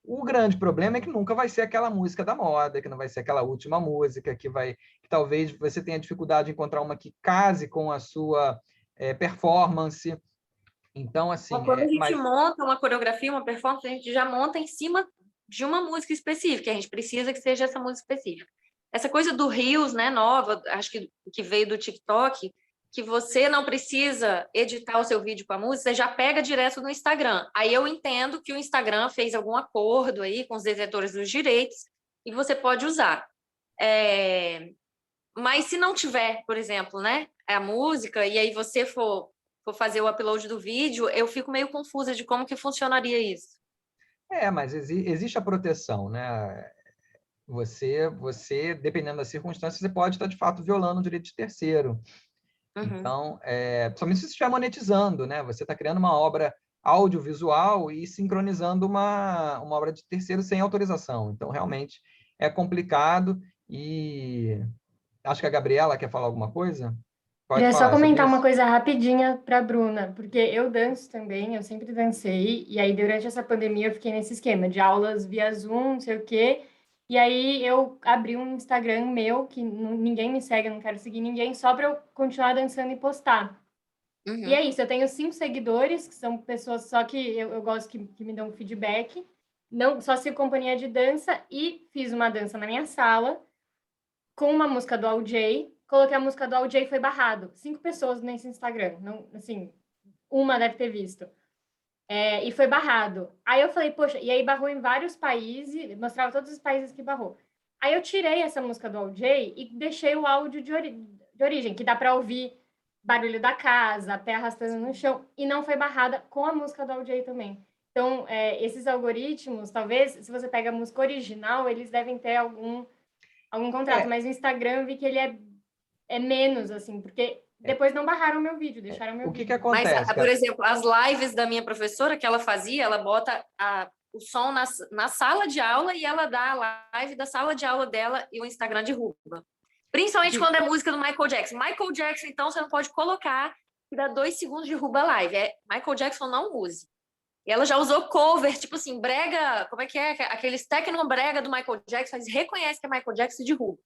O grande problema é que nunca vai ser aquela música da moda, que não vai ser aquela última música, que talvez você tenha dificuldade de encontrar uma que case com a sua performance. Então, assim... Quando a gente monta uma coreografia, uma performance, a gente já monta em cima de uma música específica, a gente precisa que seja essa música específica. Essa coisa do Reels, né, nova, acho que veio do TikTok, que você não precisa editar o seu vídeo com a música, você já pega direto no Instagram. Aí eu entendo que o Instagram fez algum acordo aí com os detentores dos direitos e você pode usar. Mas se não tiver, por exemplo, né, a música, e aí você for fazer o upload do vídeo, eu fico meio confusa de como que funcionaria isso. Mas existe a proteção, né? Você, dependendo das circunstâncias, você pode estar, de fato, violando o direito de terceiro. Então, principalmente se você estiver monetizando, né? Você está criando uma obra audiovisual e sincronizando uma obra de terceiro sem autorização. Então, realmente, é complicado e... Acho que a Gabriela quer falar alguma coisa? Queria só comentar uma coisa rapidinha para a Bruna, porque eu danço também, eu sempre dancei, e aí durante essa pandemia eu fiquei nesse esquema de aulas via Zoom, não sei o quê, e aí eu abri um Instagram meu, que ninguém me segue, eu não quero seguir ninguém, só para eu continuar dançando e postar. E é isso, eu tenho 5 seguidores, que são pessoas só que eu gosto que me dão feedback, não só sigo companhia de dança, e fiz uma dança na minha sala, com uma música do AJ, coloquei a música do AJ e foi barrado. 5 pessoas nesse Instagram, não, assim, uma deve ter visto. E foi barrado. Aí eu falei, poxa, e aí barrou em vários países, mostrava todos os países que barrou. Aí eu tirei essa música do AJ e deixei o áudio de origem, que dá para ouvir barulho da casa, pé arrastando no chão, e não foi barrada com a música do AJ também. Então, esses algoritmos, talvez, se você pega a música original, eles devem ter algum contrato, mas no Instagram eu vi que ele é menos, assim, porque depois não barraram o meu vídeo, deixaram meu vídeo. O que acontece? Mas, por exemplo, as lives da minha professora, que ela fazia, ela bota o som na sala de aula e ela dá a live da sala de aula dela e o Instagram derruba. Principalmente quando é música do Michael Jackson. Michael Jackson, então, você não pode colocar que dá 2 segundos de derruba a live. Michael Jackson não use. E ela já usou cover, tipo assim, brega, como é que é? Aqueles tecno-brega do Michael Jackson, eles reconhecem que é Michael Jackson e derruba.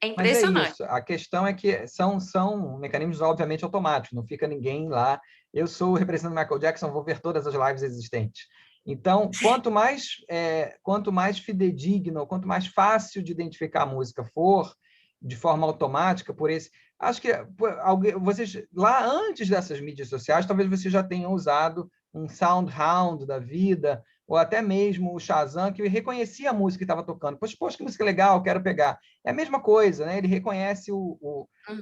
É impressionante. Mas é isso. A questão é que são mecanismos, obviamente, automáticos. Não fica ninguém lá. Eu sou o representante do Michael Jackson, vou ver todas as lives existentes. Então, quanto mais fidedigno, quanto mais fácil de identificar a música for, de forma automática, por esse... Acho que vocês, lá antes dessas mídias sociais, talvez vocês já tenham usado um SoundHound da vida, ou até mesmo o Shazam, que reconhecia a música que estava tocando. Poxa, que música legal, quero pegar. É a mesma coisa, né? Ele reconhece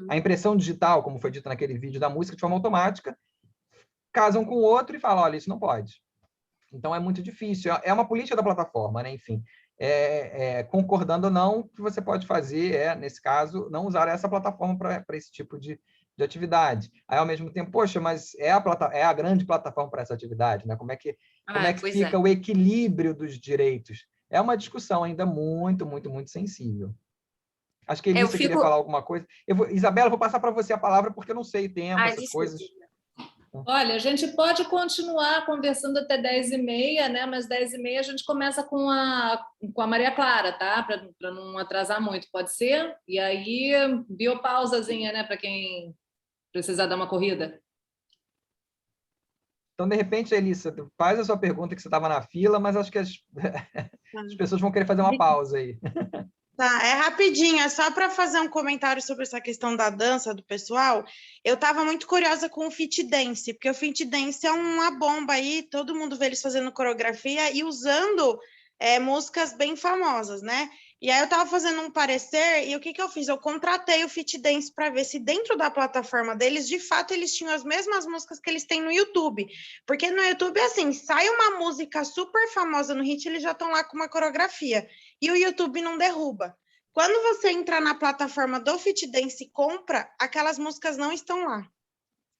a impressão digital, como foi dito naquele vídeo da música, de forma automática, casam com o outro e falam, olha, isso não pode. Então, é muito difícil. É uma política da plataforma, né? Enfim, concordando ou não, o que você pode fazer nesse caso, não usar essa plataforma para esse tipo de atividade. Aí, ao mesmo tempo, poxa, mas é a grande plataforma para essa atividade, né? Como é que fica o equilíbrio dos direitos? É uma discussão ainda muito, muito, muito sensível. Acho que Elissa queria falar alguma coisa. Isabela, vou passar para você a palavra, porque eu não sei tempo, essas coisas. Olha, a gente pode continuar conversando até 10h30, né? Mas 10h30 a gente começa com a Maria Clara, tá? Para não atrasar muito, pode ser? E aí, biopausazinha, né? Para quem precisar dar uma corrida. Então, de repente, Elissa, faz a sua pergunta, que você estava na fila, mas acho que as pessoas vão querer fazer uma pausa aí. Tá, é rapidinho, é só para fazer um comentário sobre essa questão da dança do pessoal. Eu estava muito curiosa com o Fit Dance, porque o Fit Dance é uma bomba aí, todo mundo vê eles fazendo coreografia e usando músicas bem famosas, né? E aí eu estava fazendo um parecer, e o que eu fiz? Eu contratei o Fit Dance para ver se dentro da plataforma deles, de fato, eles tinham as mesmas músicas que eles têm no YouTube. Porque no YouTube, assim, sai uma música super famosa no hit, eles já estão lá com uma coreografia. E o YouTube não derruba. Quando você entra na plataforma do Fit Dance e compra, aquelas músicas não estão lá.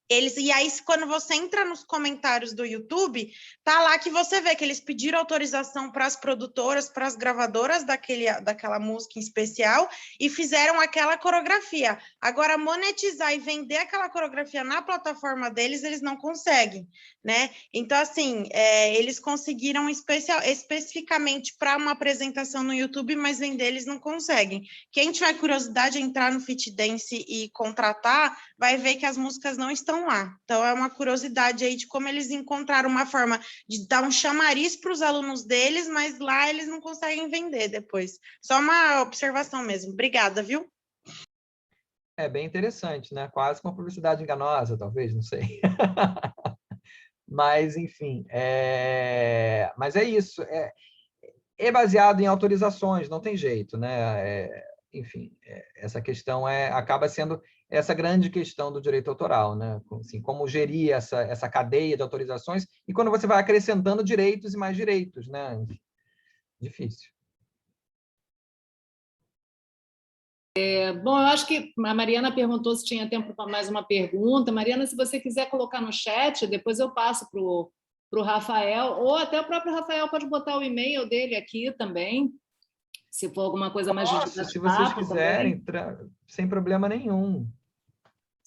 E aí, quando você entra nos comentários do YouTube, tá lá que você vê que eles pediram autorização para as produtoras, para as gravadoras daquela música em especial e fizeram aquela coreografia. Agora, monetizar e vender aquela coreografia na plataforma deles, eles não conseguem, né? Então, assim, eles conseguiram especificamente para uma apresentação no YouTube, mas vender eles não conseguem. Quem tiver curiosidade de entrar no Fit Dance e contratar, vai ver que as músicas não estão estão lá. Então, é uma curiosidade aí de como eles encontraram uma forma de dar um chamariz para os alunos deles, mas lá eles não conseguem vender depois. Só uma observação mesmo. Obrigada, viu? É bem interessante, né? Quase uma publicidade enganosa, talvez, não sei. Mas, enfim, mas é isso. É baseado em autorizações, não tem jeito, né? Enfim, essa questão acaba sendo essa grande questão do direito autoral, né? Assim, como gerir essa cadeia de autorizações e quando você vai acrescentando direitos e mais direitos, né? Enfim, difícil. Bom, eu acho que a Mariana perguntou se tinha tempo para mais uma pergunta. Mariana, se você quiser colocar no chat, depois eu passo para o Rafael, ou até o próprio Rafael pode botar o e-mail dele aqui também, se for alguma coisa mais de Nossa, se vocês bate-papo quiserem, sem problema nenhum.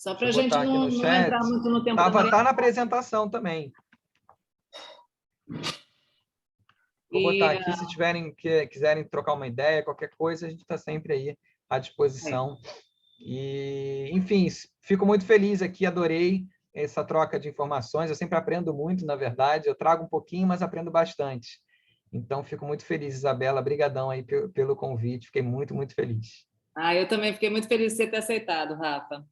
só para a Deixa eu gente botar aqui no não chat. entrar muito no tempo da Mariana. Tá na apresentação também. Vou botar aqui, se quiserem trocar uma ideia, qualquer coisa, a gente está sempre aí à disposição. E, enfim, fico muito feliz aqui, adorei essa troca de informações. Eu sempre aprendo muito, na verdade. Eu trago um pouquinho, mas aprendo bastante. Então, fico muito feliz, Isabela. Brigadão aí pelo convite. Fiquei muito, muito feliz. Eu também fiquei muito feliz de você ter aceitado, Rafa.